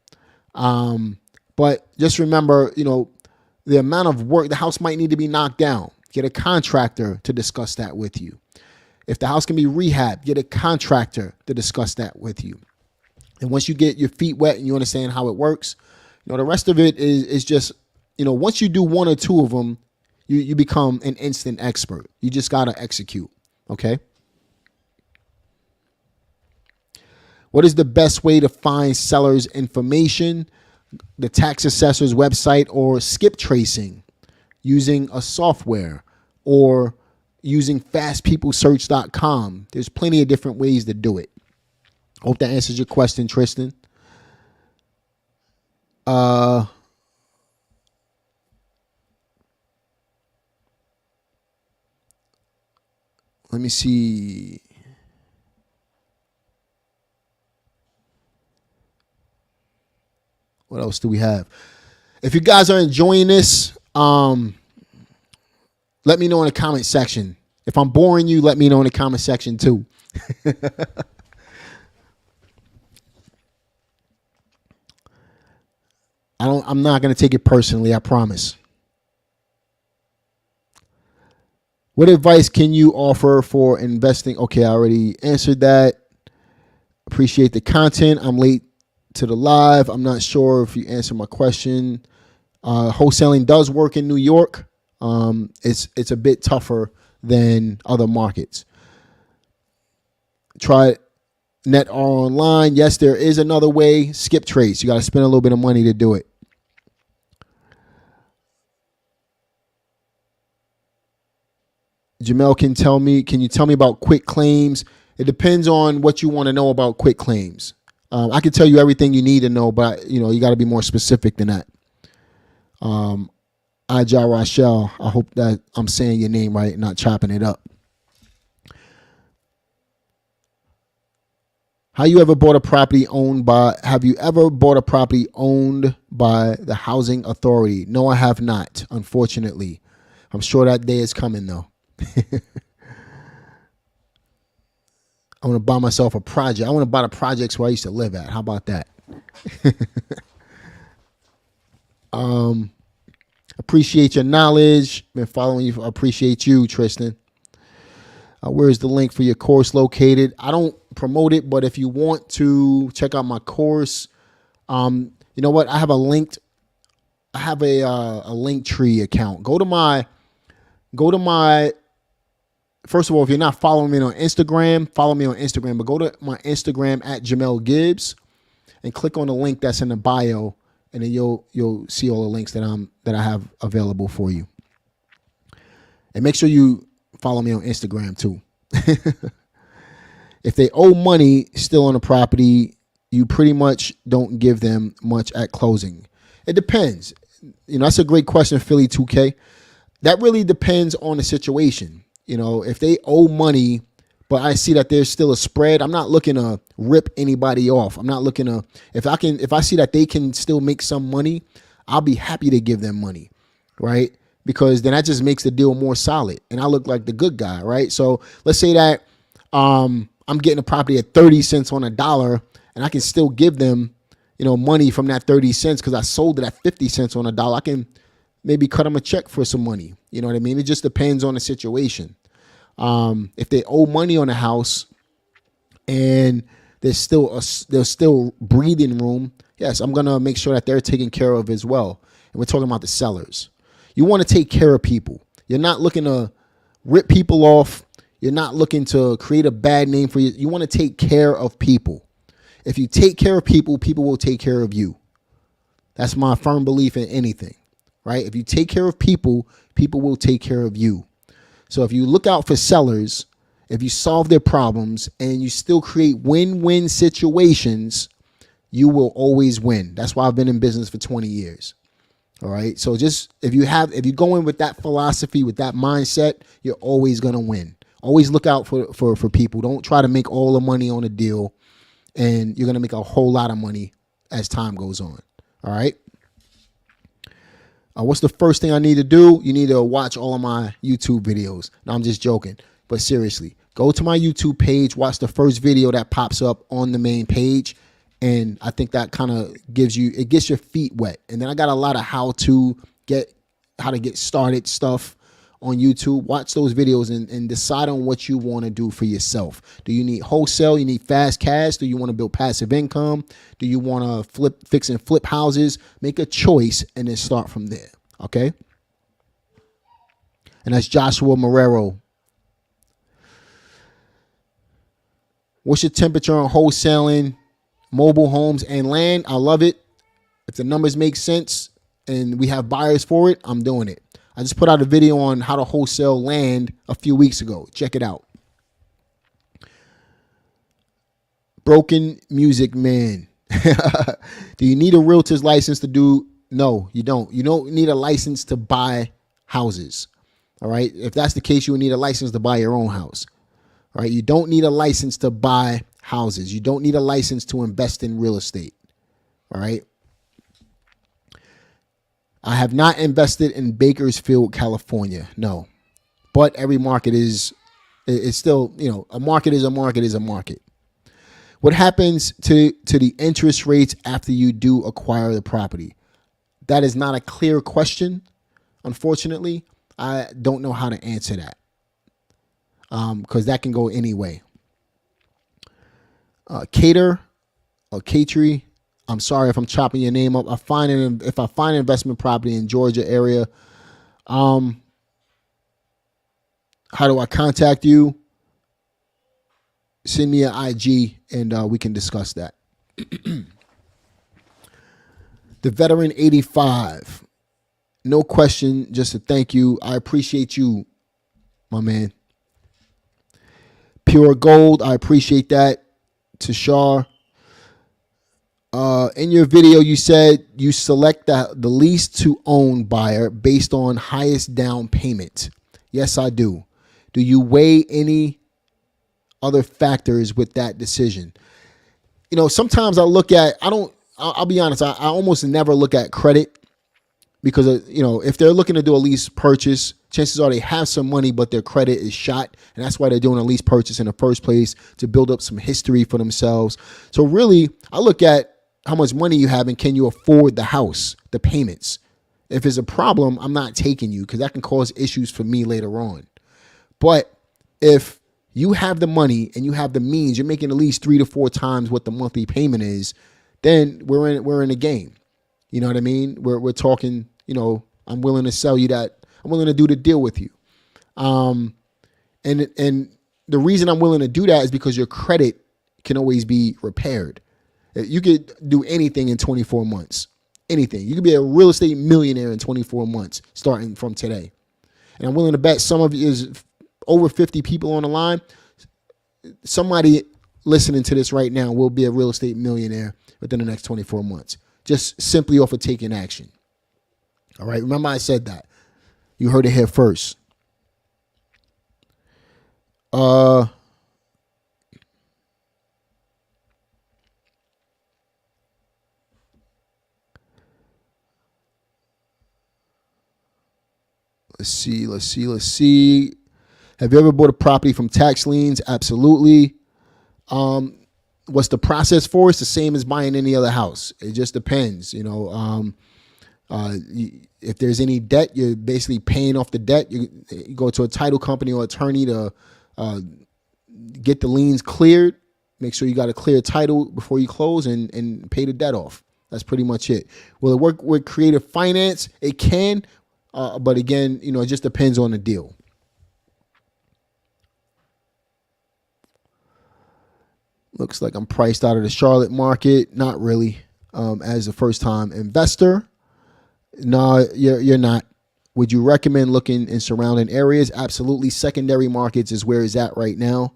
But just remember, the amount of work, the house might need to be knocked down. Get a contractor to discuss that with you. If the house can be rehabbed, get a contractor to discuss that with you. And once you get your feet wet and you understand how it works, the rest of it is just, once you do one or two of them, you become an instant expert. You just got to execute. Okay. What is the best way to find sellers' information? The tax assessor's website, or skip tracing using a software, or using fastpeoplesearch.com. There's plenty of different ways to do it. Hope that answers your question, Tristan. Let me see. What else do we have? If you guys are enjoying this, let me know in the comment section. If I'm boring you, let me know in the comment section too. I'm not going to take it personally, I promise. What advice can you offer for investing? Okay, I already answered that. Appreciate the content. I'm late to the live. I'm not sure if you answered my question. Wholesaling does work in New York. It's a bit tougher than other markets. Try Net online. Yes, there is another way. Skip trace. You got to spend a little bit of money to do it. Jamel can you tell me about quick claims? It depends on what you want to know about quick claims. I can tell you everything you need to know, but you got to be more specific than that. Aja Rachel, I hope that I'm saying your name right, not chopping it up. Have you ever bought a property owned by the housing authority? No, I have not, unfortunately. I'm sure that day is coming though. I want to buy myself a project. I want to buy the projects where I used to live at. How about that? Appreciate your knowledge. Been following you. I appreciate you, Tristan. Where's the link for your course located? I don't promote it, but if you want to check out my course, you know what? I have a Linktree account. Go to my. First of all, if you're not following me on Instagram, follow me on Instagram. But go to my Instagram at Jamel Gibbs and click on the link that's in the bio, and then you'll see all the links that I have available for you. And make sure you follow me on Instagram too. If they owe money still on the property, you pretty much don't give them much at closing. It depends. That's a great question, Philly 2K. That really depends on the situation. If they owe money, but I see that there's still a spread, I'm not looking to rip anybody off. I'm not looking to, if I see that they can still make some money, I'll be happy to give them money, right? Because then that just makes the deal more solid and I look like the good guy, right? So let's say that I'm getting a property at 30 cents on a dollar, and I can still give them, money from that 30 cents because I sold it at 50 cents on a dollar. I can maybe cut them a check for some money. You know what I mean? It just depends on the situation. If they owe money on a house and there's still breathing room, yes, I'm gonna make sure that they're taken care of as well. And we're talking about the sellers. You want to take care of people. You're not looking to rip people off. You're not looking to create a bad name for you. You want to take care of people. If you take care of people, people will take care of you. That's my firm belief in anything, right? If you take care of people, people will take care of you. So if you look out for sellers, if you solve their problems and you still create win-win situations, you will always win. That's why I've been in business for 20 years. All right. So just if you go in with that philosophy, with that mindset, you're always going to win. Always look out for people. Don't try to make all the money on a deal, and you're going to make a whole lot of money as time goes on. All right. What's the first thing I need to do? You need to watch all of my YouTube videos. No, I'm just joking. But seriously, go to my YouTube page, watch the first video that pops up on the main page. And I think that kind of gets your feet wet. And then I got a lot of how to get started stuff on YouTube. Watch those videos and decide on what you want to do for yourself. Do you need wholesale? You need fast cash? Do you want to build passive income? Do you want to fix and flip houses? Make a choice and then start from there. Okay. And that's Joshua Marrero. What's your temperature on wholesaling mobile homes and land? I love it. If the numbers make sense and we have buyers for it, I'm doing it. I just put out a video on how to wholesale land a few weeks ago. Check it out. Broken Music Man. Do you need a realtor's license to do? No, you don't. You don't need a license to buy houses. All right. If that's the case, you would need a license to buy your own house. All right. You don't need a license to buy houses. You don't need a license to invest in real estate. All right. I have not invested in Bakersfield, California. No. But every market is still, a market is a market is a market. What happens to the interest rates after you do acquire the property? That is not a clear question. Unfortunately, I don't know how to answer that. Because that can go any way. Cater or Catry. I'm sorry if I'm chopping your name up. If I find an investment property in Georgia area, how do I contact you? Send me an IG and we can discuss that. The Veteran 85. No question, just a thank you. I appreciate you, my man. Pure Gold, I appreciate that. Tashar. In your video, you said you select the lease to own buyer based on highest down payment. Yes, I do. Do you weigh any other factors with that decision? Sometimes I'll be honest, I almost never look at credit because, if they're looking to do a lease purchase, chances are they have some money, but their credit is shot. And that's why they're doing a lease purchase in the first place, to build up some history for themselves. So really, I look at how much money you have and can you afford the house, the payments. If it's a problem, I'm not taking you because that can cause issues for me later on. But if you have the money and you have the means, you're making at least 3 to 4 times what the monthly payment is, then we're in the game. You know what I mean? We're talking, I'm willing to sell you that. I'm willing to do the deal with you. And the reason I'm willing to do that is because your credit can always be repaired. You could do anything in 24 months. Anything. You could be a real estate millionaire in 24 months, starting from today. And I'm willing to bet some of you is over 50 people on the line. Somebody listening to this right now will be a real estate millionaire within the next 24 months. Just simply off of taking action. All right. Remember I said that. You heard it here first. Let's see. Have you ever bought a property from tax liens? Absolutely. What's the process for? It's the same as buying any other house. It just depends. If there's any debt, you're basically paying off the debt. You go to a title company or attorney to get the liens cleared. Make sure you got a clear title before you close and pay the debt off. That's pretty much it. Will it work with creative finance? It can, but again, it just depends on the deal. Looks like I'm priced out of the Charlotte market. Not really. As a first-time investor, no, you're not. Would you recommend looking in surrounding areas? Absolutely. Secondary markets is where it's at right now.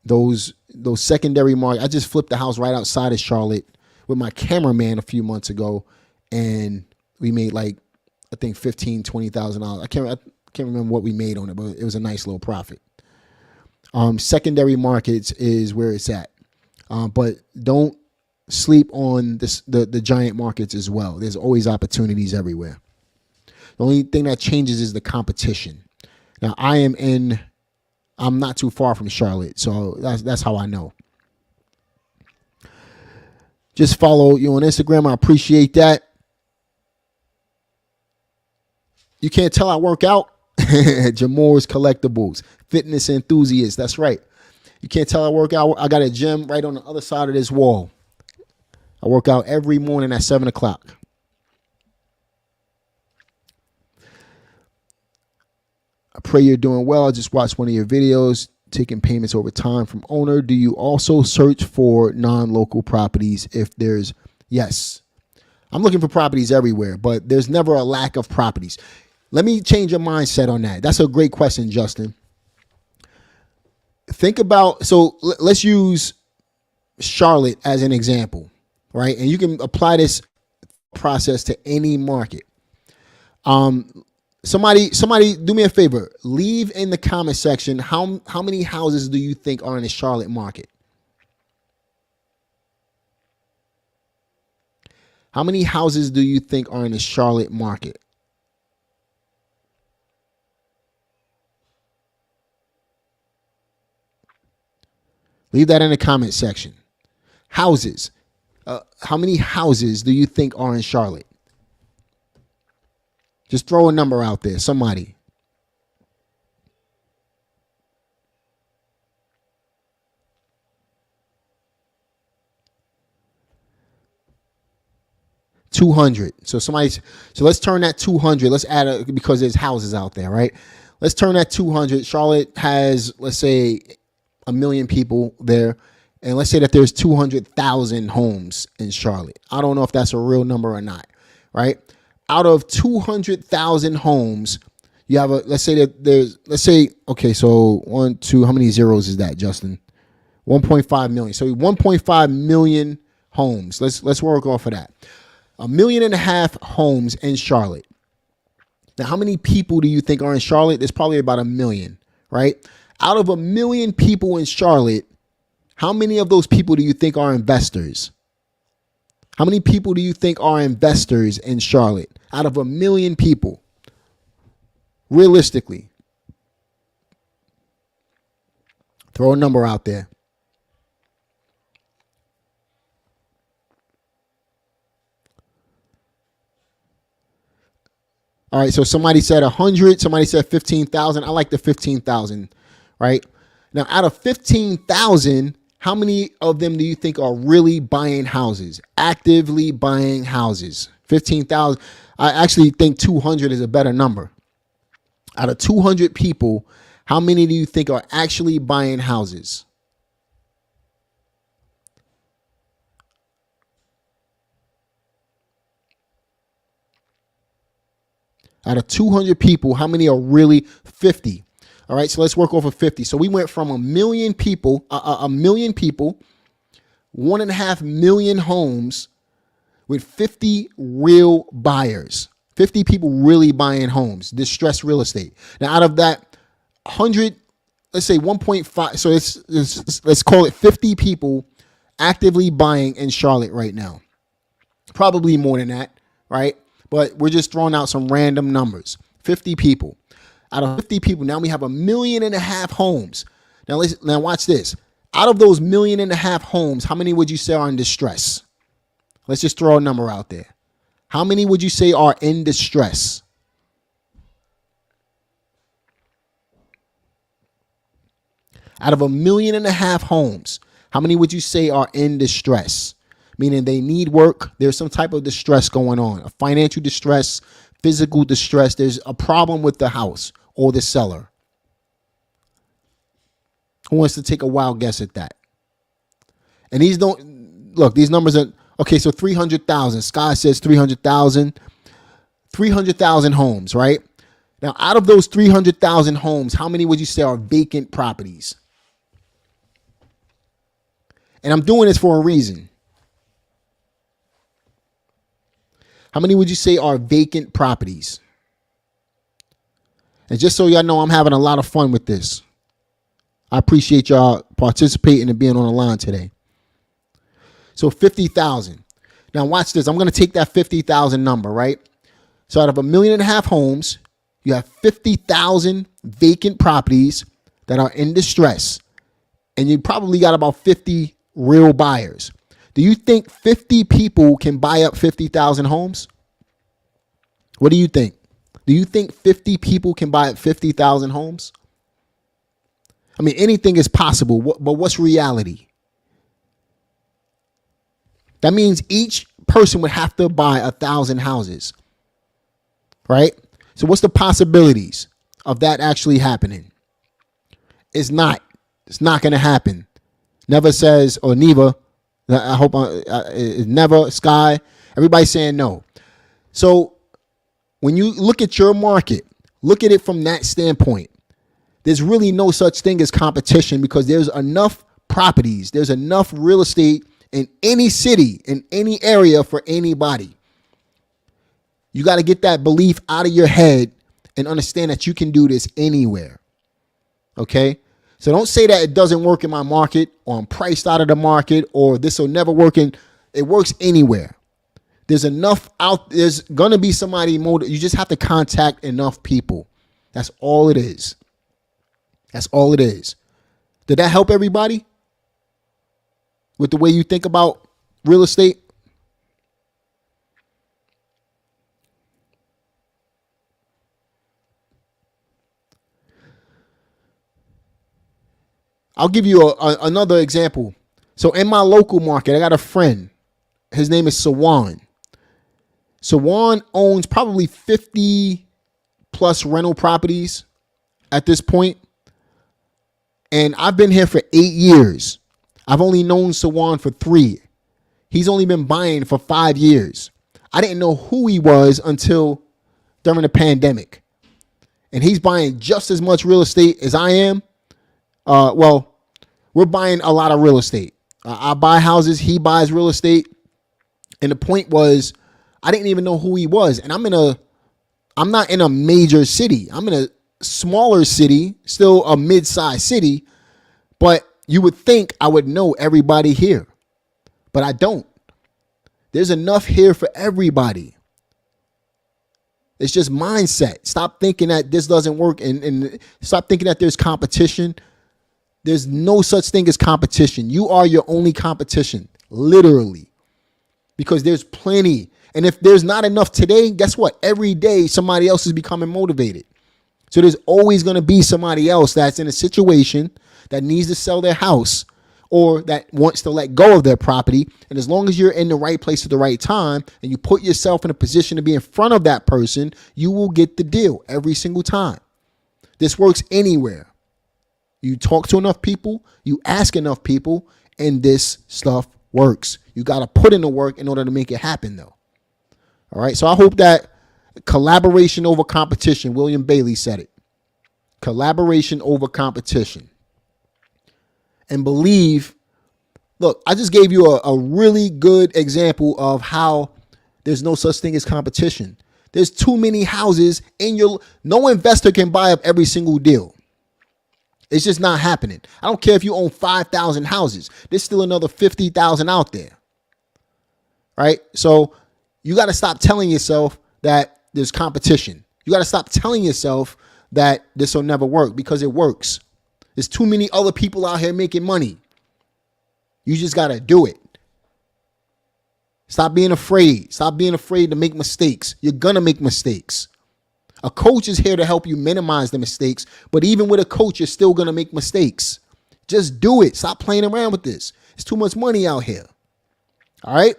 Those secondary markets. I just flipped the house right outside of Charlotte with my cameraman a few months ago, and we made I think $15,000-$20,000. I can't remember what we made on it, but it was a nice little profit. Secondary markets is where it's at, but don't sleep on the giant markets as well. There's always opportunities everywhere. The only thing that changes is the competition. Now I'm not too far from Charlotte, so that's how I know. Just follow you on Instagram. I appreciate that. You can't tell I work out. Jamel's Collectibles, fitness enthusiast. That's right. You can't tell I work out. I got a gym right on the other side of this wall. I work out every morning at 7 o'clock. I pray you're doing well. I just watched one of your videos, taking payments over time from owner. Do you also search for non-local properties if there's, yes. I'm looking for properties everywhere, but there's never a lack of properties. Let me change your mindset on that. That's a great question, Justin. Think about, so let's use Charlotte as an example, right? And you can apply this process to any market. Somebody do me a favor. Leave in the comment section how many houses do you think are in the Charlotte market? How many houses do you think are in the Charlotte market? Leave that in the comment section. Houses. How many houses do you think are in Charlotte? Just throw a number out there. Somebody. $200. So let's turn that 200. Let's add because there's houses out there, right? Let's turn that 200. Charlotte has, let's say, 1 million people there. And let's say that there's 200,000 homes in Charlotte. I don't know if that's a real number or not, right? Out of 200,000 homes, you have let's say, okay, so 1, 2, how many zeros is that, Justin? 1.5 million. So 1.5 million homes. Let's work off of that. 1.5 million homes in Charlotte. Now, how many people do you think are in Charlotte? There's probably about 1 million, right? Out of 1 million people in Charlotte, how many of those people do you think are investors? How many people do you think are investors in Charlotte out of 1 million people? Realistically. Throw a number out there. All right, so somebody said 100, somebody said 15,000. I like the 15,000, right? Now, out of 15,000, how many of them do you think are really buying houses, actively buying houses? 15,000. I actually think 200 is a better number. Out of 200 people, how many do you think are actually buying houses? Out of 200 people, how many are really 50? All right, so let's work off of 50. So we went from 1 million people, 1.5 million homes with 50 real buyers, 50 people really buying homes, distressed real estate. Now, out of that 100, let's say 1.5. So let's call it 50 people actively buying in Charlotte right now. Probably more than that, right? But we're just throwing out some random numbers. 50 people. Out of 50 people, now we have 1.5 million homes. Now watch this. Out of those 1.5 million homes, how many would you say are in distress? Let's just throw a number out there. How many would you say are in distress? Out of 1.5 million homes, how many would you say are in distress? Meaning they need work. There's some type of distress going on, a financial distress, physical distress. There's a problem with the house or the seller. Who wants to take a wild guess at that? And these don't look, these numbers are okay. So 300,000. Sky says 300,000. 300,000 homes, right? Now, out of those 300,000 homes, how many would you say are vacant properties? And I'm doing this for a reason. How many would you say are vacant properties? And just so y'all know, I'm having a lot of fun with this. I appreciate y'all participating and being on the line today. So 50,000. Now watch this. I'm going to take that 50,000 number, right? So out of 1.5 million homes, you have 50,000 vacant properties that are in distress. And you probably got about 50 real buyers. Do you think 50 people can buy up 50,000 homes? What do you think? Do you think 50 people can buy up 50,000 homes? I mean, anything is possible, but what's reality? That means each person would have to buy 1,000 houses, right? So what's the possibilities of that actually happening? It's not going to happen. Never says, or Neva, I hope never, Sky, everybody's saying no. So when you look at your market, look at it from that standpoint. There's really no such thing as competition because there's enough properties. There's enough real estate in any city, in any area for anybody. You got to get that belief out of your head and understand that you can do this anywhere. Okay? So don't say that it doesn't work in my market or I'm priced out of the market or this will never work in. It works anywhere. There's enough out. There's going to be somebody more. You just have to contact enough people. That's all it is. That's all it is. Did that help everybody with the way you think about real estate? I'll give you another example. So in my local market, I got a friend. His name is Sawan. Sawan owns probably 50 plus rental properties at this point. And I've been here for 8 years. I've only known Sawan for 3. He's only been buying for 5 years. I didn't know who he was until during the pandemic. And he's buying just as much real estate as I am. Well, we're buying a lot of real estate. I buy houses. He buys real estate. And the point was, I didn't even know who he was. And I'm not in a major city. I'm in a smaller city, still a mid-sized city, but you would think I would know everybody here, but I don't. There's enough here for everybody. It's just mindset. Stop thinking that this doesn't work and stop thinking that there's competition. There's no such thing as competition. You are your only competition, literally, because there's plenty. And if there's not enough today, guess what? Every day somebody else is becoming motivated. So there's always going to be somebody else that's in a situation that needs to sell their house or that wants to let go of their property. And as long as you're in the right place at the right time and you put yourself in a position to be in front of that person, you will get the deal every single time. This works anywhere. You talk to enough people, you ask enough people, and this stuff works. You got to put in the work in order to make it happen, though. All right. So I hope that collaboration over competition. William Bailey said it. Collaboration over competition. And believe, look, I just gave you a really good example of how there's no such thing as competition. There's too many houses no investor can buy up every single deal. It's just not happening. I don't care if you own 5,000 houses. There's still another 50,000 out there. Right? So you got to stop telling yourself that there's competition. You got to stop telling yourself that this will never work because it works. There's too many other people out here making money. You just got to do it. Stop being afraid. Stop being afraid to make mistakes. You're going to make mistakes. A coach is here to help you minimize the mistakes, but even with a coach, you're still going to make mistakes. Just do it. Stop playing around with this. It's too much money out here. All right?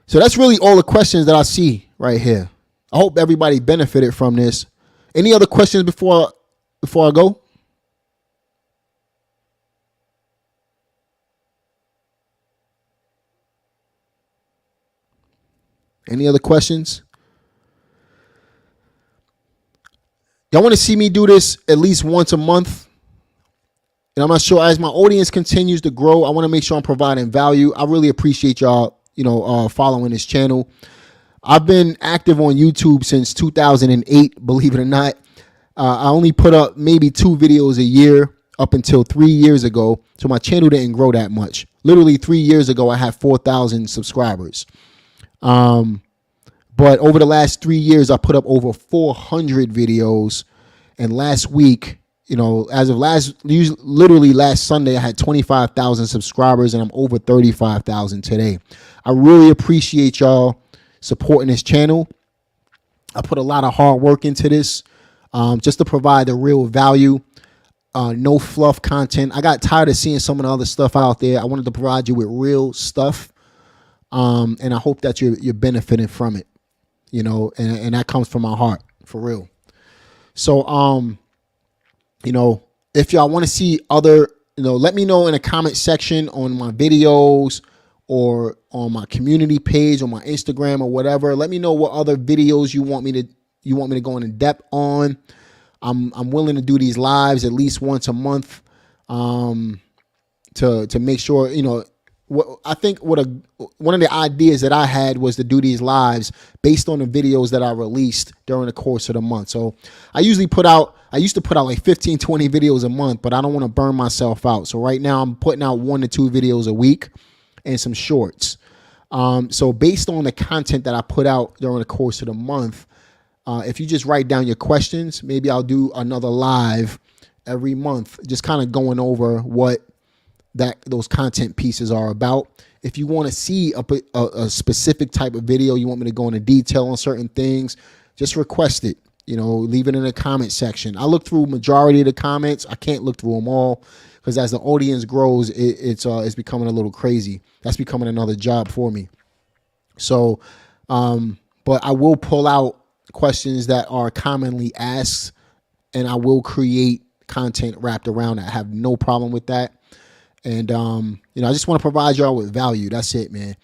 So that's really all the questions that I see right here. I hope everybody benefited from this. Any other questions before I go? Any other questions? Y'all want to see me do this at least once a month? And I'm not sure, as my audience continues to grow, I want to make sure I'm providing value. I really appreciate y'all, following this channel. I've been active on YouTube since 2008, believe it or not. I only put up maybe 2 videos a year up until 3 years ago. So my channel didn't grow that much. Literally 3 years ago, I had 4,000 subscribers. But over the last 3 years, I put up over 400 videos. And last week, as of literally last Sunday, I had 25,000 subscribers, and I'm over 35,000 today. I really appreciate y'all supporting this channel. I put a lot of hard work into this, just to provide the real value. No fluff content. I got tired of seeing some of the other stuff out there. I wanted to provide you with real stuff. And I hope that you're benefiting from it, and that comes from my heart, for real. So, if y'all want to see other, let me know in the comment section on my videos or on my community page, on my Instagram or whatever. Let me know what other videos you want me to go in depth on. I'm willing to do these lives at least once a month, to make sure, I think one of the ideas that I had was to do these lives based on the videos that I released during the course of the month. So I used to put out like 15, 20 videos a month, but I don't want to burn myself out. So right now I'm putting out 1 to 2 videos a week and some shorts. So based on the content that I put out during the course of the month, if you just write down your questions, maybe I'll do another live every month, just kind of going over what those content pieces are about. If you want to see a specific type of video, you want me to go into detail on certain things, just request it. Leave it in the comment section. I look through majority of the comments. I can't look through them all because as the audience grows, it's becoming a little crazy. That's becoming another job for me. So, but I will pull out questions that are commonly asked, and I will create content wrapped around that. I have no problem with that. And, I just want to provide y'all with value. That's it, man.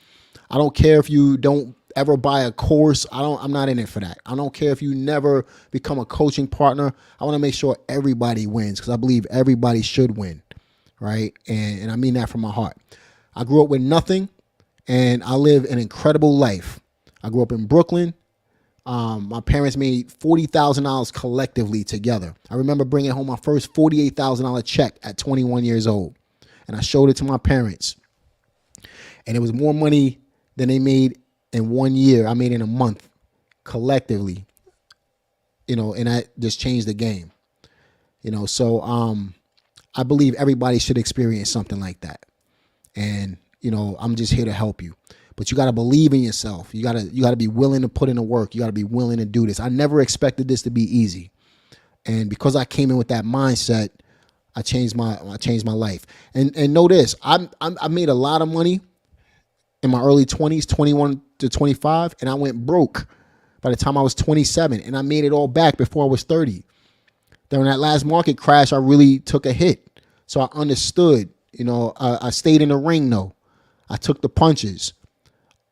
I don't care if you don't ever buy a course. I'm not in it for that. I don't care if you never become a coaching partner. I want to make sure everybody wins because I believe everybody should win. Right. And I mean that from my heart. I grew up with nothing and I live an incredible life. I grew up in Brooklyn. My parents made $40,000 collectively together. I remember bringing home my first $48,000 check at 21 years old. And I showed it to my parents. And it was more money than they made in 1 year. I made in a month collectively, and that just changed the game, So I believe everybody should experience something like that. And, I'm just here to help you. But you got to believe in yourself. You got to be willing to put in the work. You got to be willing to do this. I never expected this to be easy. And because I came in with that mindset, I changed my life. And know this, I made a lot of money in my early 20s, 21 to 25, and I went broke by the time I was 27, and I made it all back before I was 30. During that last market crash, I really took a hit. So I understood, I stayed in the ring though. I took the punches.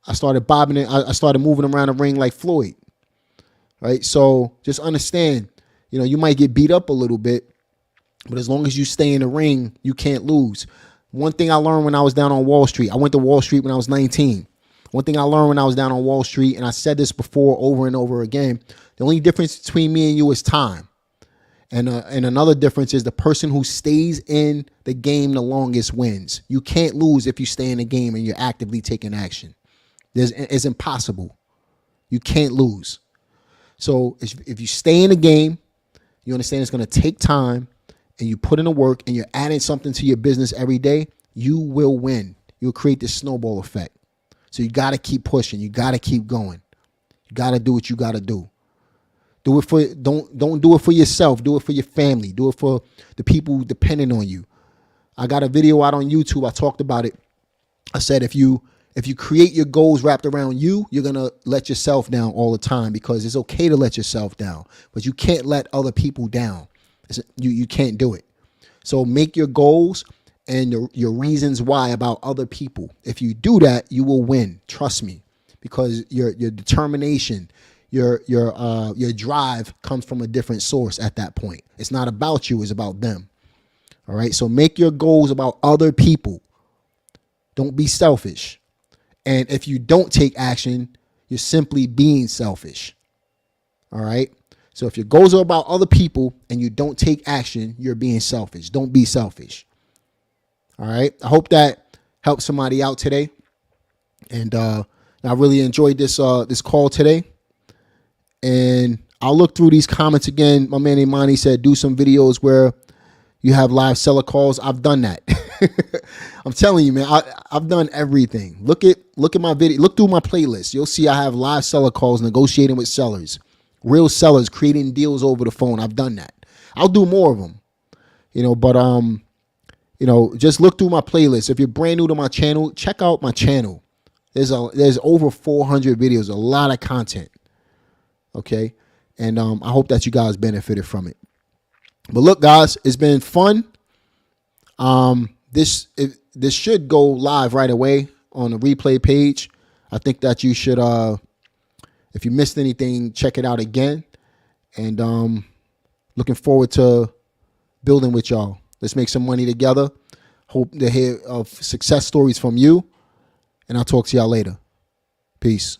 I started bobbing it. I started moving around the ring like Floyd. Right? So just understand, you might get beat up a little bit, but as long as you stay in the ring, you can't lose. One thing I learned when I was down on Wall Street, I went to Wall Street when I was 19. One thing I learned when I was down on Wall Street, and I said this before over and over again, the only difference between me and you is time. And another difference is the person who stays in the game the longest wins. You can't lose if you stay in the game and you're actively taking action. It's impossible. You can't lose. So if you stay in the game, you understand it's going to take time, and you put in the work, and you're adding something to your business every day, you will win. You'll create this snowball effect. So you got to keep pushing. You got to keep going. You got to do what you got to do. Do it for don't do it for yourself. Do it for your family. Do it for the people depending on you. I got a video out on YouTube. I talked about it. I said if you create your goals wrapped around you, you're going to let yourself down all the time, because it's okay to let yourself down, but you can't let other people down. You can't do it. So make your goals and your reasons why about other people. If you do that, you will win. Trust me, because your determination, your drive comes from a different source at that point. It's not about you, it's about them. All right. So make your goals about other people. Don't be selfish. And if you don't take action, you're simply being selfish. All right. So if your goals are about other people and you don't take action, you're being selfish. Don't be selfish. All right. I hope that helped somebody out today. And I really enjoyed this call today. And I'll look through these comments again. My man Imani said, do some videos where you have live seller calls. I've done that. I'm telling you, man, I've done everything. Look at my video. Look through my playlist. You'll see I have live seller calls, negotiating with sellers, real sellers, creating deals over the phone. I've done that. I'll do more of them, but just look through my playlist. If you're brand new to my channel, check out my channel. There's over 400 videos, a lot of content. Okay. And I hope that you guys benefited from it. But look, guys, it's been fun. This should go live right away on the replay page. I think that you should, if you missed anything, check it out again. And looking forward to building with y'all. Let's make some money together. Hope to hear of success stories from you. And I'll talk to y'all later. Peace.